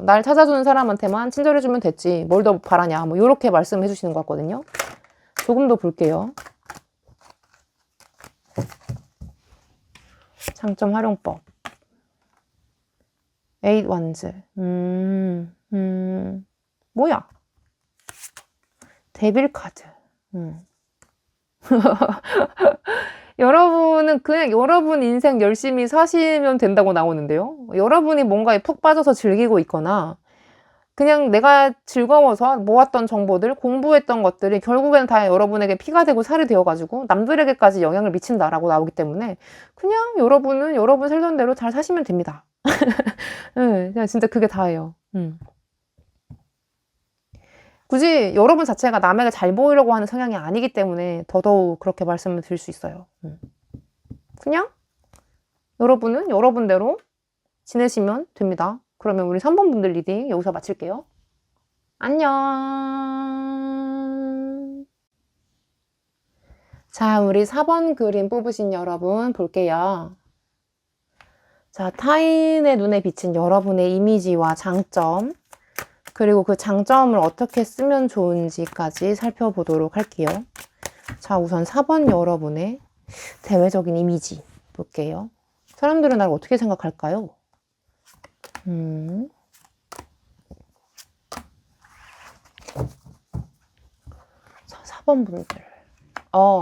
날 찾아주는 사람한테만 친절해주면 됐지. 뭘 더 바라냐. 뭐 이렇게 말씀해 주시는 것 같거든요. 조금 더 볼게요. 장점 활용법. 8 wands. 뭐야? 데빌 카드. 여러분은 그냥 여러분 인생 열심히 사시면 된다고 나오는데요. 여러분이 뭔가에 푹 빠져서 즐기고 있거나 그냥 내가 즐거워서 모았던 정보들, 공부했던 것들이 결국에는 다 여러분에게 피가 되고 살이 되어가지고 남들에게까지 영향을 미친다라고 나오기 때문에 그냥 여러분은 여러분 살던 대로 잘 사시면 됩니다. 네, 그냥 진짜 그게 다예요. 굳이 여러분 자체가 남에게 잘 보이려고 하는 성향이 아니기 때문에 더더욱 그렇게 말씀을 드릴 수 있어요. 그냥 여러분은 여러분대로 지내시면 됩니다. 그러면 우리 3번 분들 리딩 여기서 마칠게요. 안녕. 자, 우리 4번 그림 뽑으신 여러분 볼게요. 자, 타인의 눈에 비친 여러분의 이미지와 장점, 그리고 그 장점을 어떻게 쓰면 좋은지까지 살펴보도록 할게요. 자, 우선 4번 여러분의 대외적인 이미지 볼게요. 사람들은 나를 어떻게 생각할까요? 자, 4번 분들.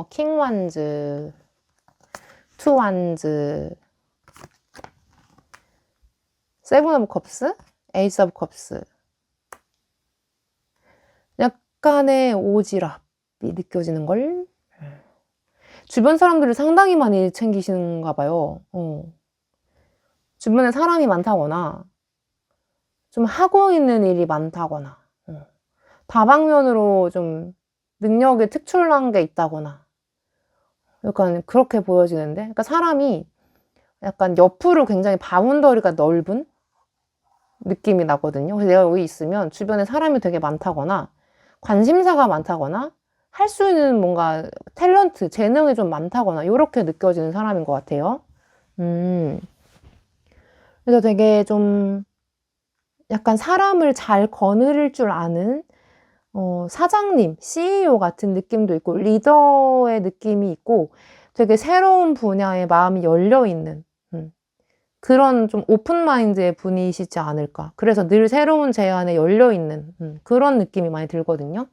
킹 완즈, 투 완즈, 세븐 오브 컵스, 에이스 오브 컵스. 약간의 오지랖이 느껴지는걸? 주변 사람들을 상당히 많이 챙기시는가 봐요. 주변에 사람이 많다거나, 좀 하고 있는 일이 많다거나, 다방면으로 좀 능력이 특출난 게 있다거나, 약간 그렇게 보여지는데, 그러니까 사람이 약간 옆으로 굉장히 바운더리가 넓은 느낌이 나거든요. 그래서 내가 여기 있으면 주변에 사람이 되게 많다거나, 관심사가 많다거나, 할 수 있는 뭔가 탤런트, 재능이 좀 많다거나, 이렇게 느껴지는 사람인 것 같아요. 그래서 되게 좀 약간 사람을 잘 거느릴 줄 아는 사장님, CEO 같은 느낌도 있고, 리더의 느낌이 있고, 되게 새로운 분야에 마음이 열려있는, 그런 좀 오픈마인드의 분이시지 않을까. 그래서 늘 새로운 제안에 열려있는, 그런 느낌이 많이 들거든요.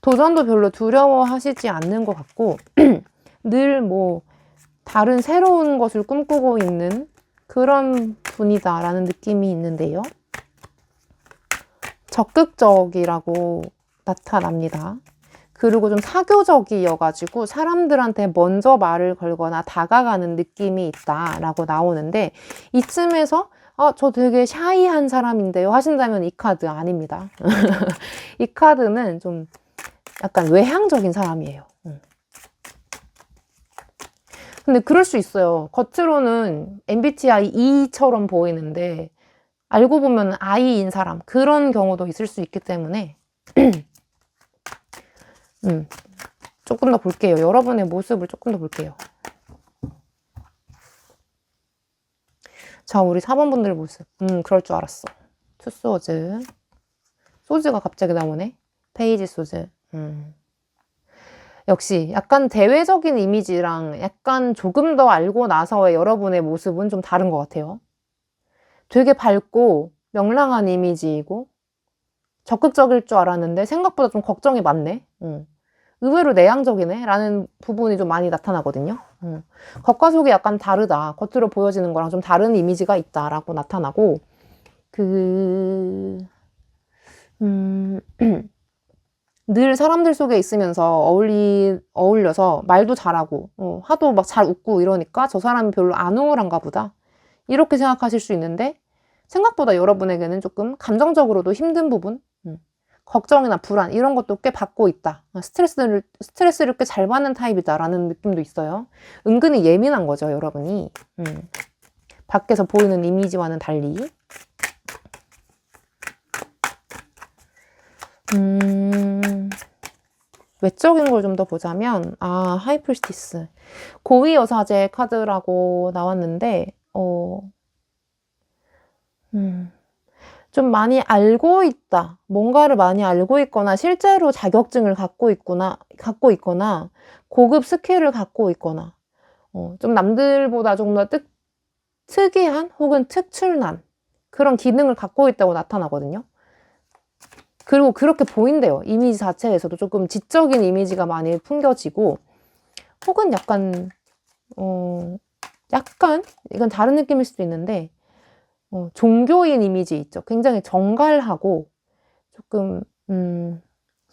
도전도 별로 두려워하시지 않는 것 같고, 늘 뭐, 다른 새로운 것을 꿈꾸고 있는 그런 분이다라는 느낌이 있는데요. 적극적이라고 나타납니다. 그리고 좀 사교적이어가지고 사람들한테 먼저 말을 걸거나 다가가는 느낌이 있다라고 나오는데, 이쯤에서 저 되게 샤이한 사람인데요 하신다면 이 카드 아닙니다. 이 카드는 좀 약간 외향적인 사람이에요. 근데 그럴 수 있어요. 겉으로는 MBTI E처럼 보이는데 알고 보면 I인 사람, 그런 경우도 있을 수 있기 때문에 조금 더 볼게요. 여러분의 모습을 조금 더 볼게요. 자, 우리 4번 분들 모습. 그럴 줄 알았어. 투소즈. 소즈가 갑자기 나오네. 페이지 소즈. 역시 약간 대외적인 이미지랑 약간 조금 더 알고 나서의 여러분의 모습은 좀 다른 것 같아요. 되게 밝고 명랑한 이미지이고 적극적일 줄 알았는데 생각보다 좀 걱정이 많네. 의외로 내향적이네 라는 부분이 좀 많이 나타나거든요. 겉과 속이 약간 다르다. 겉으로 보여지는 거랑 좀 다른 이미지가 있다라고 나타나고, 늘 사람들 속에 있으면서 어울려서 말도 잘하고, 하도 막 잘 웃고 이러니까 저 사람이 별로 안 우울한가 보다, 이렇게 생각하실 수 있는데, 생각보다 여러분에게는 조금 감정적으로도 힘든 부분, 걱정이나 불안 이런 것도 꽤 받고 있다. 스트레스를 꽤 잘 받는 타입이다라는 느낌도 있어요. 은근히 예민한 거죠, 여러분이. 밖에서 보이는 이미지와는 달리. 외적인 걸 좀 더 보자면, 하이프리스티스. 고위 여사제 카드라고 나왔는데, 좀 많이 알고 있다. 뭔가를 많이 알고 있거나, 실제로 자격증을 갖고 있거나, 고급 스킬을 갖고 있거나, 좀 남들보다 조금 더 특이한 혹은 특출난 그런 기능을 갖고 있다고 나타나거든요. 그리고 그렇게 보인대요. 이미지 자체에서도 조금 지적인 이미지가 많이 풍겨지고, 혹은 약간 이건 다른 느낌일 수도 있는데, 종교인 이미지 있죠. 굉장히 정갈하고 조금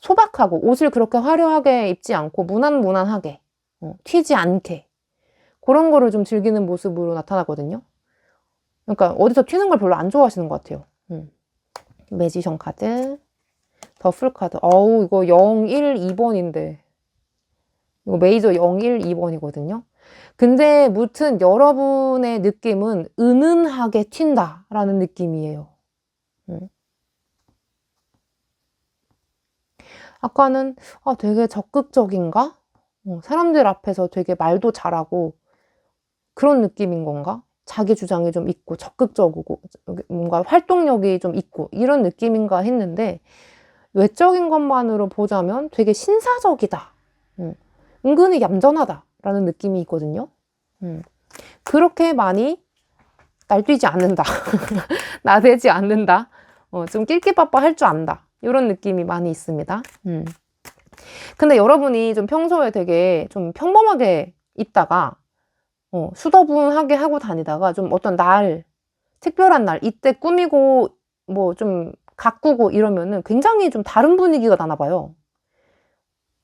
소박하고, 옷을 그렇게 화려하게 입지 않고 무난무난하게, 튀지 않게, 그런 거를 좀 즐기는 모습으로 나타나거든요. 그러니까 어디서 튀는 걸 별로 안 좋아하시는 것 같아요. 매지션 카드, 더풀 카드. 이거 0, 1, 2번인데 이거 메이저 0, 1, 2번이거든요. 근데 무튼 여러분의 느낌은 은은하게 튄다 라는 느낌이에요. 아까는 되게 적극적인가? 사람들 앞에서 되게 말도 잘하고 그런 느낌인 건가? 자기 주장이 좀 있고 적극적이고 뭔가 활동력이 좀 있고 이런 느낌인가 했는데, 외적인 것만으로 보자면 되게 신사적이다. 은근히 얌전하다 라는 느낌이 있거든요. 그렇게 많이 날뛰지 않는다. 나대지 않는다. 좀 낄끼빠빠 할 줄 안다. 이런 느낌이 많이 있습니다. 근데 여러분이 좀 평소에 되게 좀 평범하게 있다가 수더분하게 하고 다니다가 좀 어떤 날, 특별한 날, 이때 꾸미고 뭐 좀 가꾸고 이러면은 굉장히 좀 다른 분위기가 나나 봐요.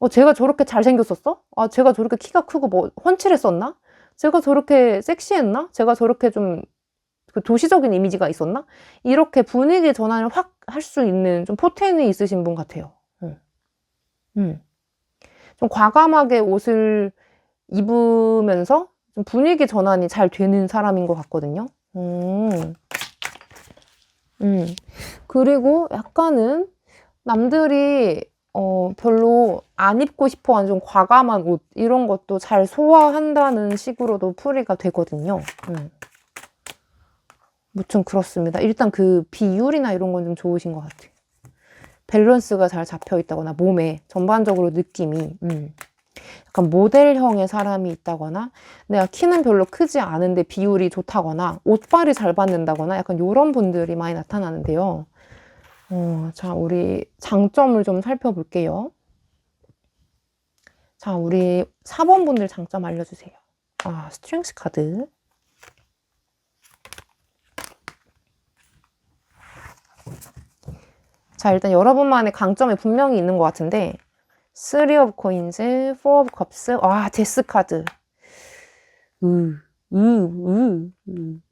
제가 저렇게 잘생겼었어? 제가 저렇게 키가 크고 뭐 훤칠했었나? 제가 저렇게 섹시했나? 제가 저렇게 좀 그 도시적인 이미지가 있었나? 이렇게 분위기 전환을 확 할 수 있는 좀 포텐이 있으신 분 같아요. 좀 과감하게 옷을 입으면서 좀 분위기 전환이 잘 되는 사람인 것 같거든요. 그리고 약간은 남들이 별로 안 입고 싶어 하는 좀 과감한 옷 이런 것도 잘 소화한다는 식으로도 풀이가 되거든요. 무튼 그렇습니다. 일단 그 비율이나 이런 건 좀 좋으신 것 같아요. 밸런스가 잘 잡혀 있다거나 몸에 전반적으로 느낌이 약간 모델형의 사람이 있다거나 내가 키는 별로 크지 않은데 비율이 좋다거나 옷빨이 잘 받는다거나 약간 이런 분들이 많이 나타나는데요. 자, 우리 장점을 좀 살펴볼게요. 자, 우리 4번 분들 장점 알려주세요. 아, 스트렝스 카드. 자, 일단 여러분만의 강점이 분명히 있는 것 같은데 3 of coins, 4 of cups, 와, 데스 카드.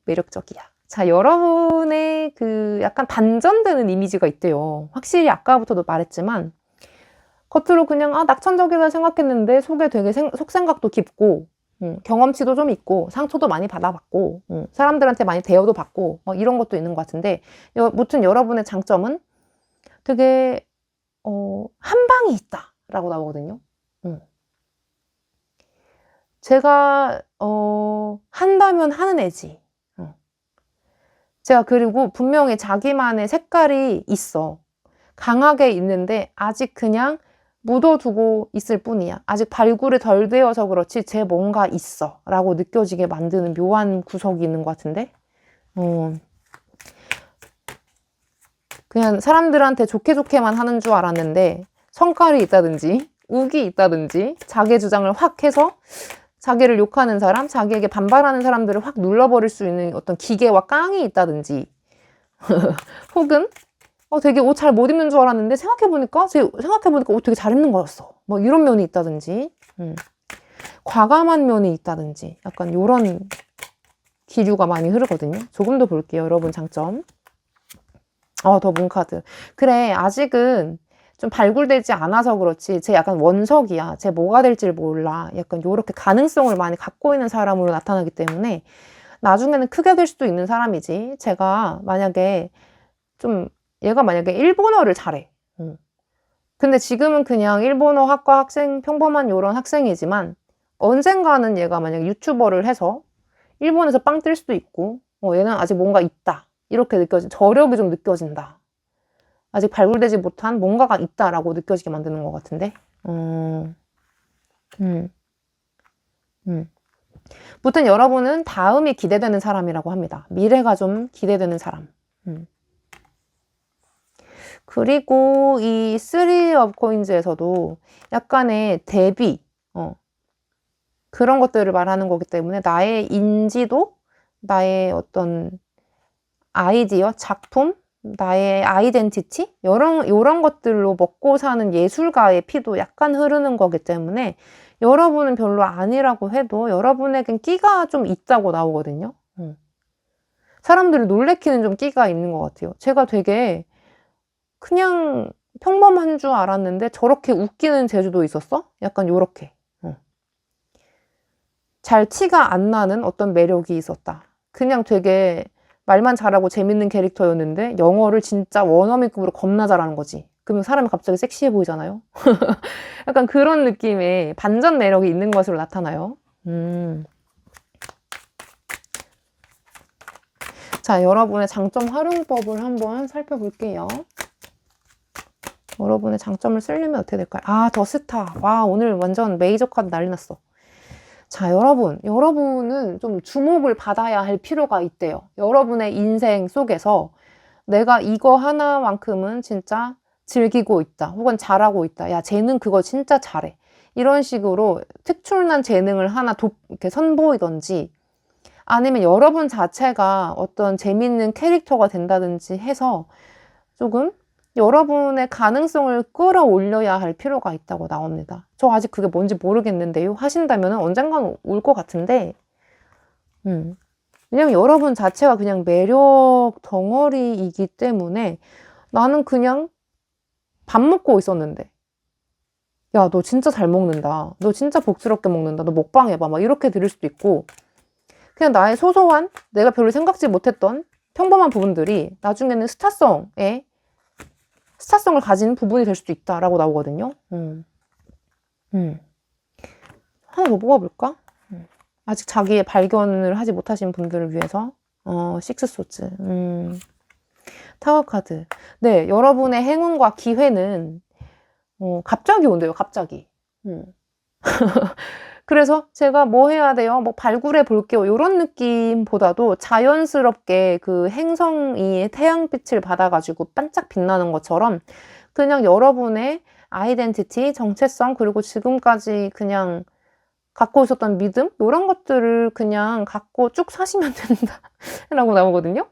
매력적이야. 자, 여러분의 그 약간 반전되는 이미지가 있대요. 확실히 아까부터도 말했지만 겉으로 그냥 낙천적이라 생각했는데 속에 되게 속생각도 깊고 경험치도 좀 있고 상처도 많이 받아봤고 사람들한테 많이 대여도 받고 이런 것도 있는 것 같은데 무튼 여러분의 장점은 되게 한 방이 있다 라고 나오거든요. 제가 한다면 하는 애지. 제가 그리고 분명히 자기만의 색깔이 있어. 강하게 있는데 아직 그냥 묻어두고 있을 뿐이야. 아직 발굴이 덜 되어서 그렇지 제 뭔가 있어 라고 느껴지게 만드는 묘한 구석이 있는 것 같은데 그냥 사람들한테 좋게 좋게만 하는 줄 알았는데 성깔이 있다든지 욱이 있다든지 자기 주장을 확 해서 자기를 욕하는 사람, 자기에게 반발하는 사람들을 확 눌러버릴 수 있는 어떤 기계와 깡이 있다든지 혹은 되게 옷 잘 못 입는 줄 알았는데 생각해보니까 옷 되게 잘 입는 거였어. 이런 면이 있다든지 과감한 면이 있다든지 약간 이런 기류가 많이 흐르거든요. 조금 더 볼게요. 여러분 장점. 더 문카드. 그래, 아직은 좀 발굴되지 않아서 그렇지 쟤 약간 원석이야. 쟤 뭐가 될지 몰라. 약간 요렇게 가능성을 많이 갖고 있는 사람으로 나타나기 때문에 나중에는 크게 될 수도 있는 사람이지. 얘가 만약에 일본어를 잘해. 근데 지금은 그냥 일본어 학과 학생, 평범한 요런 학생이지만 언젠가는 얘가 만약에 유튜버를 해서 일본에서 빵 뜰 수도 있고 얘는 아직 뭔가 있다. 이렇게 저력이 좀 느껴진다. 아직 발굴되지 못한 뭔가가 있다라고 느껴지게 만드는 것 같은데. 무튼 여러분은 다음이 기대되는 사람이라고 합니다. 미래가 좀 기대되는 사람. 그리고 이 3 of coins에서도 약간의 대비, 그런 것들을 말하는 거기 때문에 나의 인지도, 나의 어떤 아이디어, 작품, 나의 아이덴티티 이런 것들로 먹고 사는 예술가의 피도 약간 흐르는 거기 때문에 여러분은 별로 아니라고 해도 여러분에겐 끼가 좀 있다고 나오거든요. 사람들을 놀래키는 좀 끼가 있는 것 같아요. 제가 되게 그냥 평범한 줄 알았는데 저렇게 웃기는 재주도 있었어? 약간 요렇게. 잘 티가 안 나는 어떤 매력이 있었다. 그냥 되게 말만 잘하고 재밌는 캐릭터였는데 영어를 진짜 원어민급으로 겁나 잘하는 거지. 그러면 사람이 갑자기 섹시해 보이잖아요. 약간 그런 느낌의 반전 매력이 있는 것으로 나타나요. 자, 여러분의 장점 활용법을 한번 살펴볼게요. 여러분의 장점을 쓰려면 어떻게 될까요? 더 스타. 와, 오늘 완전 메이저 카드 난리 났어. 자, 여러분은 좀 주목을 받아야 할 필요가 있대요. 여러분의 인생 속에서 내가 이거 하나만큼은 진짜 즐기고 있다. 혹은 잘하고 있다. 야, 쟤는 그거 진짜 잘해. 이런 식으로 특출난 재능을 하나 이렇게 선보이던지 아니면 여러분 자체가 어떤 재밌는 캐릭터가 된다든지 해서 조금 여러분의 가능성을 끌어올려야 할 필요가 있다고 나옵니다. 저 아직 그게 뭔지 모르겠는데요. 하신다면 언젠가는 올 것 같은데 왜냐면 여러분 자체가 그냥 매력 덩어리이기 때문에 나는 그냥 밥 먹고 있었는데 야, 너 진짜 잘 먹는다. 너 진짜 복스럽게 먹는다. 너 먹방 해봐. 막 이렇게 들을 수도 있고 그냥 나의 소소한 내가 별로 생각지 못했던 평범한 부분들이 나중에는 스타성을 가진 부분이 될 수도 있다라고 나오거든요. 하나 더 뽑아볼까? 아직 자기의 발견을 하지 못하신 분들을 위해서 식스 소츠 타워 카드. 네, 여러분의 행운과 기회는 갑자기 온대요. 갑자기. 그래서 제가 뭐 해야 돼요? 뭐 발굴해 볼게요. 이런 느낌보다도 자연스럽게 그 행성이 태양빛을 받아가지고 반짝 빛나는 것처럼 그냥 여러분의 아이덴티티, 정체성, 그리고 지금까지 그냥 갖고 있었던 믿음? 이런 것들을 그냥 갖고 쭉 사시면 된다. 라고 나오거든요.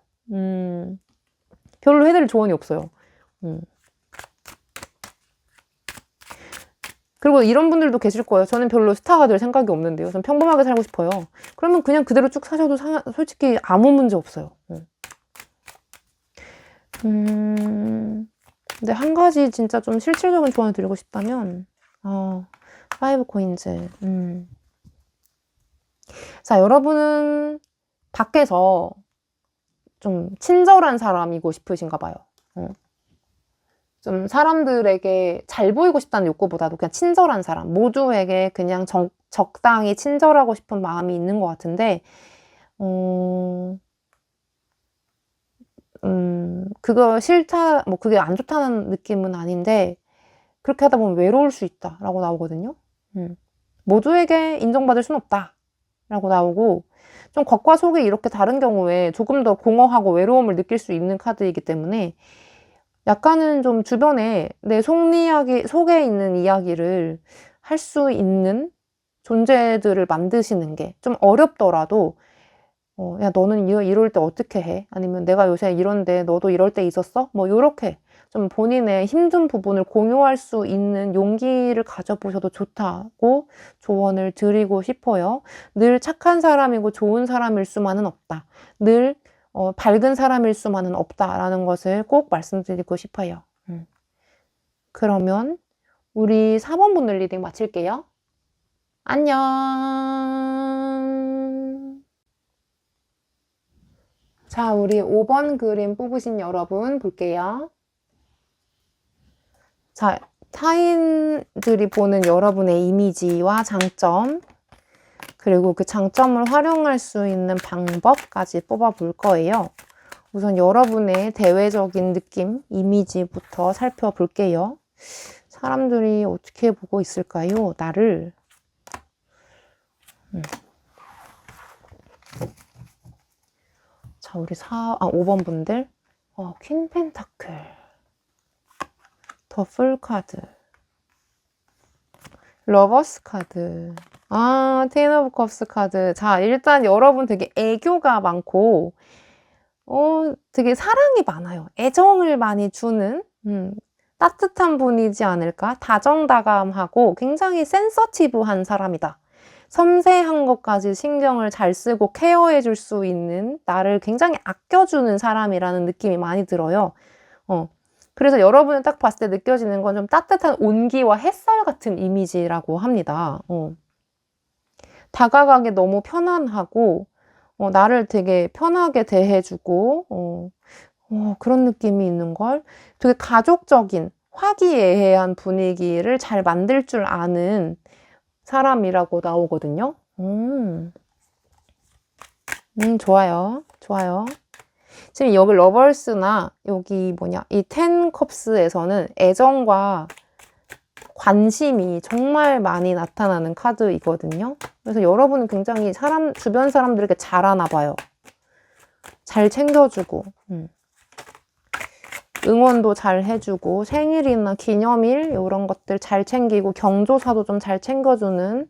별로 해드릴 조언이 없어요. 그리고 이런 분들도 계실 거예요. 저는 별로 스타가 될 생각이 없는데요. 전 평범하게 살고 싶어요. 그러면 그냥 그대로 쭉 사셔도 솔직히 아무 문제 없어요. 근데 한 가지 진짜 좀 실질적인 조언을 드리고 싶다면, 파이브 코인즈. 자, 여러분은 밖에서 좀 친절한 사람이고 싶으신가 봐요. 좀 사람들에게 잘 보이고 싶다는 욕구보다도 그냥 친절한 사람, 모두에게 그냥 적당히 친절하고 싶은 마음이 있는 것 같은데, 그거 싫다, 뭐 그게 안 좋다는 느낌은 아닌데, 그렇게 하다 보면 외로울 수 있다라고 나오거든요. 모두에게 인정받을 순 없다라고 나오고, 좀 겉과 속이 이렇게 다른 경우에 조금 더 공허하고 외로움을 느낄 수 있는 카드이기 때문에, 약간은 좀 주변에 내 속에 있는 이야기를 할 수 있는 존재들을 만드시는 게 좀 어렵더라도 야, 너는 이럴 때 어떻게 해? 아니면 내가 요새 이런데 너도 이럴 때 있었어? 뭐 요렇게 좀 본인의 힘든 부분을 공유할 수 있는 용기를 가져보셔도 좋다고 조언을 드리고 싶어요. 늘 착한 사람이고 좋은 사람일 수만은 없다. 늘 밝은 사람일 수만은 없다라는 것을 꼭 말씀드리고 싶어요. 그러면 우리 4번 분들 리딩 마칠게요. 안녕. 자, 우리 5번 그림 뽑으신 여러분 볼게요. 자, 타인들이 보는 여러분의 이미지와 장점, 그리고 그 장점을 활용할 수 있는 방법까지 뽑아볼 거예요. 우선 여러분의 대외적인 느낌, 이미지부터 살펴볼게요. 사람들이 어떻게 보고 있을까요? 나를. 자, 우리 5번 분들. 퀸 펜타클. 더 풀 카드. 러버스 카드. 텐 오브 컵스 카드. 자, 일단 여러분 되게 애교가 많고, 되게 사랑이 많아요. 애정을 많이 주는, 따뜻한 분이지 않을까? 다정다감하고 굉장히 센서티브한 사람이다. 섬세한 것까지 신경을 잘 쓰고 케어해 줄 수 있는, 나를 굉장히 아껴주는 사람이라는 느낌이 많이 들어요. 그래서 여러분을 딱 봤을 때 느껴지는 건 좀 따뜻한 온기와 햇살 같은 이미지라고 합니다. 다가가기 너무 편안하고, 나를 되게 편하게 대해주고, 그런 느낌이 있는걸. 되게 가족적인, 화기애애한 분위기를 잘 만들 줄 아는 사람이라고 나오거든요. 좋아요. 좋아요. 지금 여기 러버스나 여기 이 텐 컵스에서는 애정과 관심이 정말 많이 나타나는 카드이거든요. 그래서 여러분은 굉장히 주변 사람들에게 잘하나 봐요. 잘 챙겨주고, 응원도 잘 해주고, 생일이나 기념일 이런 것들 잘 챙기고, 경조사도 좀 잘 챙겨주는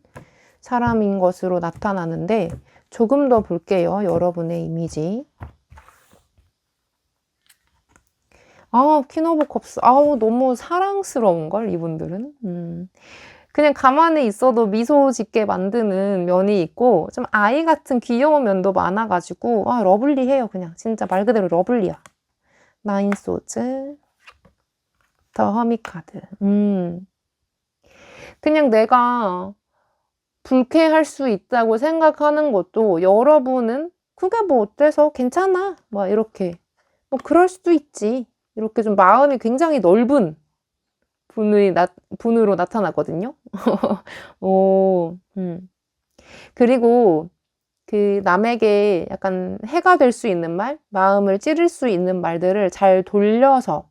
사람인 것으로 나타나는데, 조금 더 볼게요. 여러분의 이미지. 퀸 오브 컵스. 너무 사랑스러운걸, 이분들은. 그냥 가만히 있어도 미소 짓게 만드는 면이 있고 좀 아이 같은 귀여운 면도 많아가지고 러블리해요. 그냥 진짜 말 그대로 러블리야. 나인 소즈, 더 허미카드. 그냥 내가 불쾌할 수 있다고 생각하는 것도 여러분은 그게 뭐 어때서 괜찮아 막 이렇게 뭐 그럴 수도 있지 이렇게 좀 마음이 굉장히 넓은 분으로 나타나거든요. 오, 그리고 그 남에게 약간 해가 될 수 있는 말, 마음을 찌를 수 있는 말들을 잘 돌려서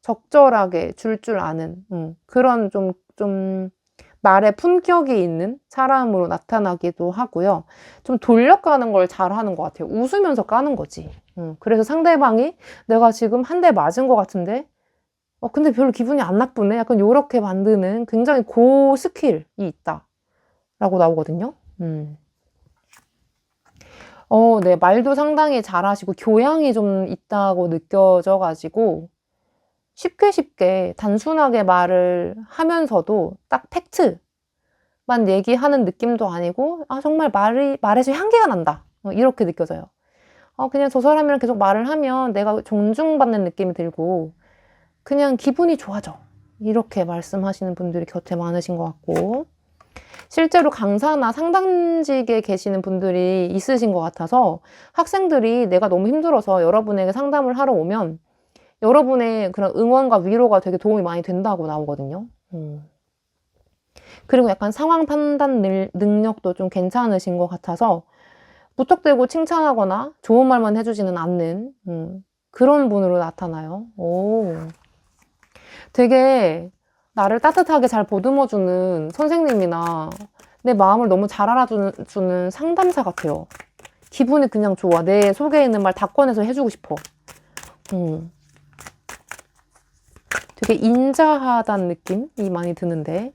적절하게 줄 아는 그런 좀 말의 품격이 있는 사람으로 나타나기도 하고요. 좀 돌려까는 걸 잘하는 것 같아요. 웃으면서 까는 거지. 그래서 상대방이 내가 지금 한 대 맞은 것 같은데 근데 별로 기분이 안 나쁘네. 약간 요렇게 만드는 굉장히 고 스킬이 있다. 라고 나오거든요. 네. 말도 상당히 잘하시고 교양이 좀 있다고 느껴져가지고 쉽게 단순하게 말을 하면서도 딱 팩트만 얘기하는 느낌도 아니고 정말 말에서 향기가 난다. 이렇게 느껴져요. 그냥 저 사람이랑 계속 말을 하면 내가 존중받는 느낌이 들고 그냥 기분이 좋아져. 이렇게 말씀하시는 분들이 곁에 많으신 것 같고 실제로 강사나 상담직에 계시는 분들이 있으신 것 같아서 학생들이 내가 너무 힘들어서 여러분에게 상담을 하러 오면 여러분의 그런 응원과 위로가 되게 도움이 많이 된다고 나오거든요. 그리고 약간 상황 판단 능력도 좀 괜찮으신 것 같아서 무턱대고 칭찬하거나 좋은 말만 해주지는 않는 그런 분으로 나타나요. 오. 되게 나를 따뜻하게 잘 보듬어주는 선생님이나 내 마음을 너무 잘 알아주는 상담사 같아요. 기분이 그냥 좋아. 내 속에 있는 말 다 꺼내서 해주고 싶어. 되게 인자하다는 느낌이 많이 드는데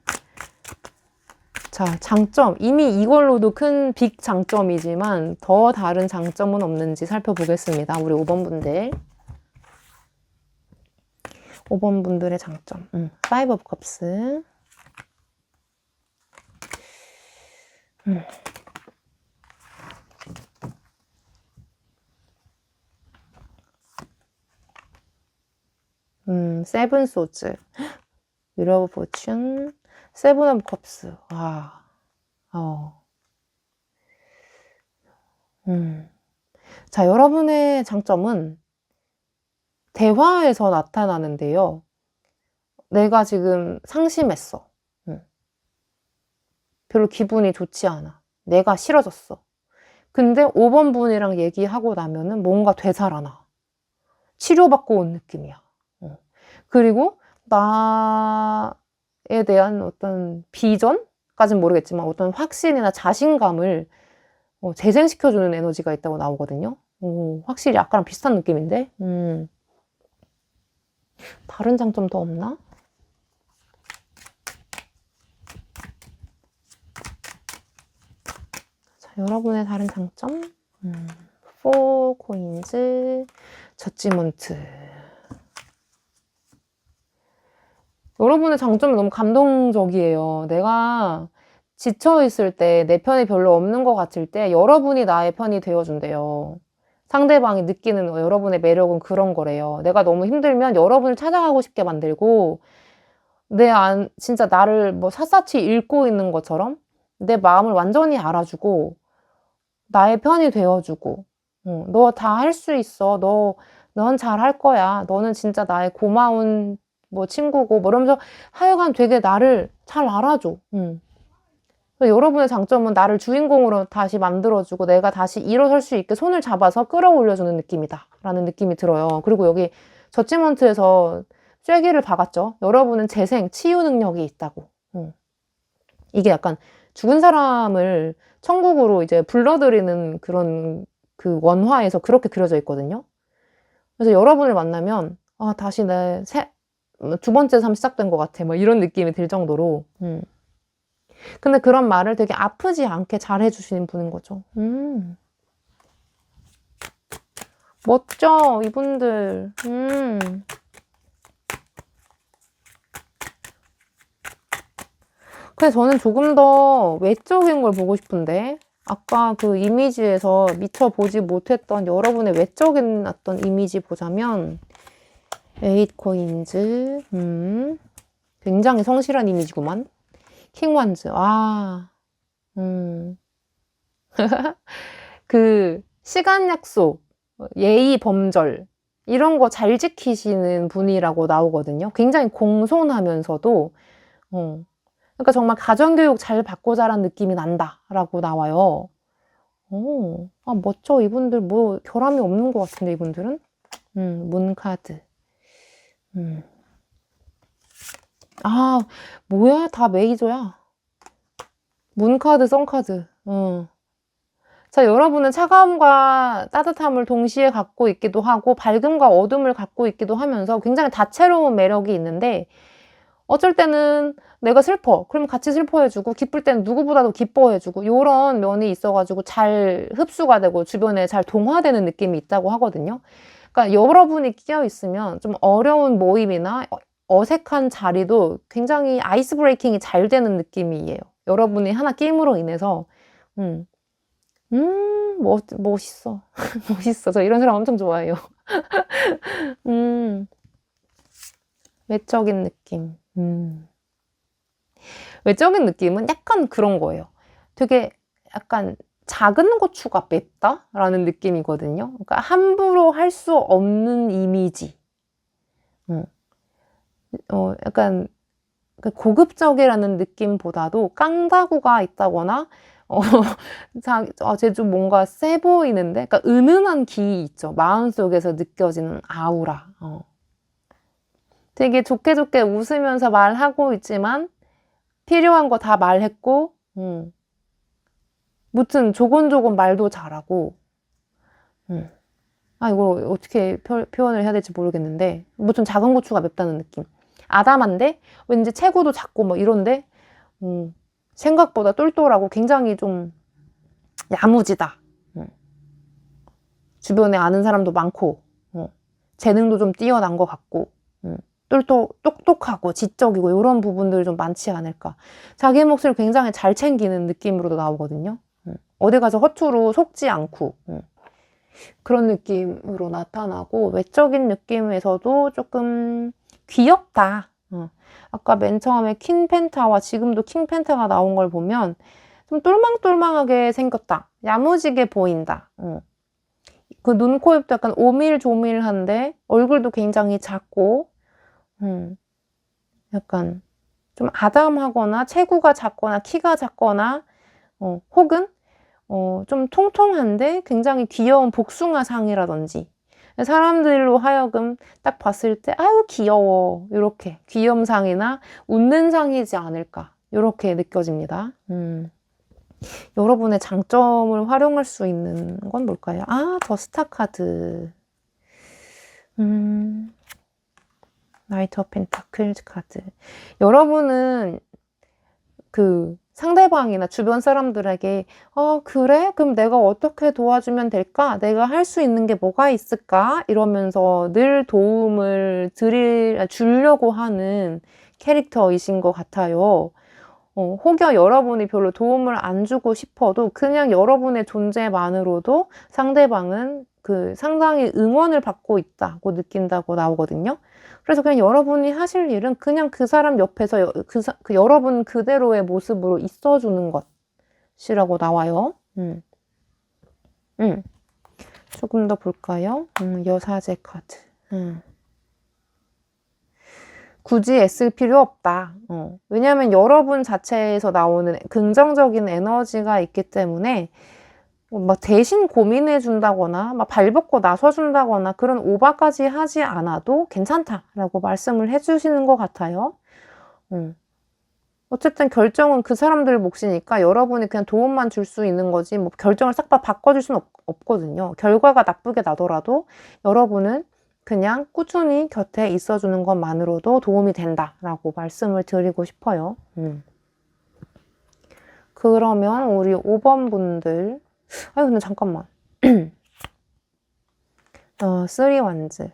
자, 장점. 이미 이걸로도 큰 빅 장점이지만 더 다른 장점은 없는지 살펴보겠습니다. 우리 5번 분들. 5번 분들의 장점. 5 of cups. 세븐 소즈. Wheel of Fortune. 세븐 오브 컵스. 와. 자, 여러분의 장점은 대화에서 나타나는데요. 내가 지금 상심했어. 별로 기분이 좋지 않아. 내가 싫어졌어. 근데 5번 분이랑 얘기하고 나면은 뭔가 되살아나. 치료받고 온 느낌이야. 그리고 나에 대한 어떤 비전까진 모르겠지만 어떤 확신이나 자신감을 재생시켜주는 에너지가 있다고 나오거든요. 확실히 아까랑 비슷한 느낌인데 다른 장점도 없나? 자, 여러분의 다른 장점 4 코인즈 저지먼트. 여러분의 장점이 너무 감동적이에요. 내가 지쳐있을 때 내 편이 별로 없는 것 같을 때 여러분이 나의 편이 되어준대요. 상대방이 느끼는 여러분의 매력은 그런 거래요. 내가 너무 힘들면 여러분을 찾아가고 싶게 만들고 진짜 나를 뭐 샅샅이 읽고 있는 것처럼 내 마음을 완전히 알아주고 나의 편이 되어주고 너 다 할 수 있어. 넌 잘 할 거야. 너는 진짜 나의 고마운 뭐 친구고 뭐 이러면서 하여간 되게 나를 잘 알아줘. 여러분의 장점은 나를 주인공으로 다시 만들어주고 내가 다시 일어설 수 있게 손을 잡아서 끌어올려주는 느낌이다 라는 느낌이 들어요. 그리고 여기 저지먼트에서 쐐기를 박았죠. 여러분은 재생, 치유 능력이 있다고. 이게 약간 죽은 사람을 천국으로 이제 불러들이는 그런 그 원화에서 그렇게 그려져 있거든요. 그래서 여러분을 만나면 다시 두 번째 삶 시작된 것 같아. 뭐 이런 느낌이 들 정도로. 근데 그런 말을 되게 아프지 않게 잘 해주시는 분인 거죠. 멋져, 이분들. 근데 저는 조금 더 외적인 걸 보고 싶은데, 아까 그 이미지에서 미처 보지 못했던 여러분의 외적인 어떤 이미지 보자면, 8코인즈, 굉장히 성실한 이미지구만. 킹완즈, 그, 시간 약속, 예의 범절, 이런 거 잘 지키시는 분이라고 나오거든요. 굉장히 공손하면서도, 그러니까 정말 가정교육 잘 받고 자란 느낌이 난다라고 나와요. 멋져. 이분들 뭐 결함이 없는 것 같은데, 이분들은? 문카드. 뭐야? 다 메이저야. 문카드, 썬카드. 자, 여러분은 차가움과 따뜻함을 동시에 갖고 있기도 하고, 밝음과 어둠을 갖고 있기도 하면서 굉장히 다채로운 매력이 있는데, 어쩔 때는 내가 슬퍼. 그럼 같이 슬퍼해주고, 기쁠 때는 누구보다도 기뻐해주고, 요런 면이 있어가지고 잘 흡수가 되고, 주변에 잘 동화되는 느낌이 있다고 하거든요. 그러니까 여러분이 끼어 있으면 좀 어려운 모임이나 어색한 자리도 굉장히 아이스 브레이킹이 잘 되는 느낌이에요. 여러분이 하나 끼임으로 인해서, 멋있어. 멋있어. 저 이런 사람 엄청 좋아해요. 외적인 느낌. 외적인 느낌은 약간 그런 거예요. 되게 약간 작은 고추가 맵다라는 느낌이거든요. 그러니까 함부로 할 수 없는 이미지. 약간 고급적이라는 느낌보다도 깡다구가 있다거나, 쟤 좀 뭔가 세 보이는데, 그러니까 은은한 기 있죠. 마음속에서 느껴지는 아우라. 되게 좋게 좋게 웃으면서 말하고 있지만, 필요한 거 다 말했고, 무튼 조곤조곤 말도 잘하고, 이걸 어떻게 표현을 해야 될지 모르겠는데, 무튼 작은 고추가 맵다는 느낌. 아담한데, 왠지 체구도 작고 뭐 이런데, 생각보다 똘똘하고 굉장히 좀 야무지다. 주변에 아는 사람도 많고, 재능도 좀 뛰어난 것 같고, 똑똑하고 지적이고 이런 부분들이 좀 많지 않을까. 자기 몫을 굉장히 잘 챙기는 느낌으로도 나오거든요. 어디 가서 허투루 속지 않고 그런 느낌으로 나타나고, 외적인 느낌에서도 조금 귀엽다. 아까 맨 처음에 킹펜타와 지금도 킹펜타가 나온 걸 보면 좀 똘망똘망하게 생겼다. 야무지게 보인다. 그 눈, 코, 입도 약간 오밀조밀한데 얼굴도 굉장히 작고, 약간 좀 아담하거나 체구가 작거나 키가 작거나, 혹은 좀 통통한데 굉장히 귀여운 복숭아상이라든지, 사람들로 하여금 딱 봤을 때 아유 귀여워, 이렇게 귀염상이나 웃는 상이지 않을까, 이렇게 느껴집니다. 여러분의 장점을 활용할 수 있는 건 뭘까요? 더 스타카드. 나이트 오브 펜타클즈 카드. 여러분은 그 상대방이나 주변 사람들에게 그래? 그럼 내가 어떻게 도와주면 될까? 내가 할 수 있는 게 뭐가 있을까? 이러면서 늘 도움을 주려고 하는 캐릭터이신 것 같아요. 혹여 여러분이 별로 도움을 안 주고 싶어도 그냥 여러분의 존재만으로도 상대방은 상당히 응원을 받고 있다고 느낀다고 나오거든요. 그래서 그냥 여러분이 하실 일은 그냥 그 사람 옆에서 여러분 그대로의 모습으로 있어주는 것이라고 나와요. 조금 더 볼까요? 여사제 카드. 굳이 애쓸 필요 없다. 왜냐하면 여러분 자체에서 나오는 긍정적인 에너지가 있기 때문에 막 대신 고민해 준다거나 막 발벗고 나서 준다거나 그런 오바까지 하지 않아도 괜찮다라고 말씀을 해주시는 것 같아요. 어쨌든 결정은 그 사람들 몫이니까 여러분이 그냥 도움만 줄 수 있는 거지, 뭐 결정을 싹 다 바꿔줄 수는 없거든요. 결과가 나쁘게 나더라도 여러분은 그냥 꾸준히 곁에 있어주는 것만으로도 도움이 된다라고 말씀을 드리고 싶어요. 그러면 우리 5번 분들, 근데 잠깐만. 3 완즈.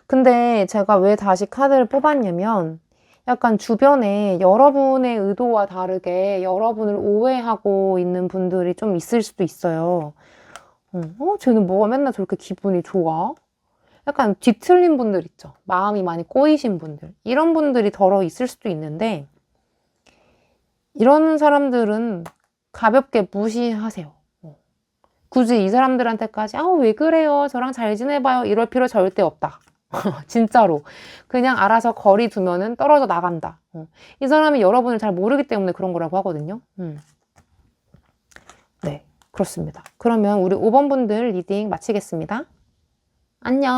근데 제가 왜 다시 카드를 뽑았냐면, 약간 주변에 여러분의 의도와 다르게 여러분을 오해하고 있는 분들이 좀 있을 수도 있어요. 쟤는 뭐가 맨날 저렇게 기분이 좋아? 약간 뒤틀린 분들 있죠. 마음이 많이 꼬이신 분들. 이런 분들이 덜어 있을 수도 있는데, 이런 사람들은 가볍게 무시하세요. 굳이 이 사람들한테까지, 왜 그래요? 저랑 잘 지내봐요. 이럴 필요 절대 없다. 진짜로. 그냥 알아서 거리 두면은 떨어져 나간다. 이 사람이 여러분을 잘 모르기 때문에 그런 거라고 하거든요. 네, 그렇습니다. 그러면 우리 5번 분들 리딩 마치겠습니다. 안녕.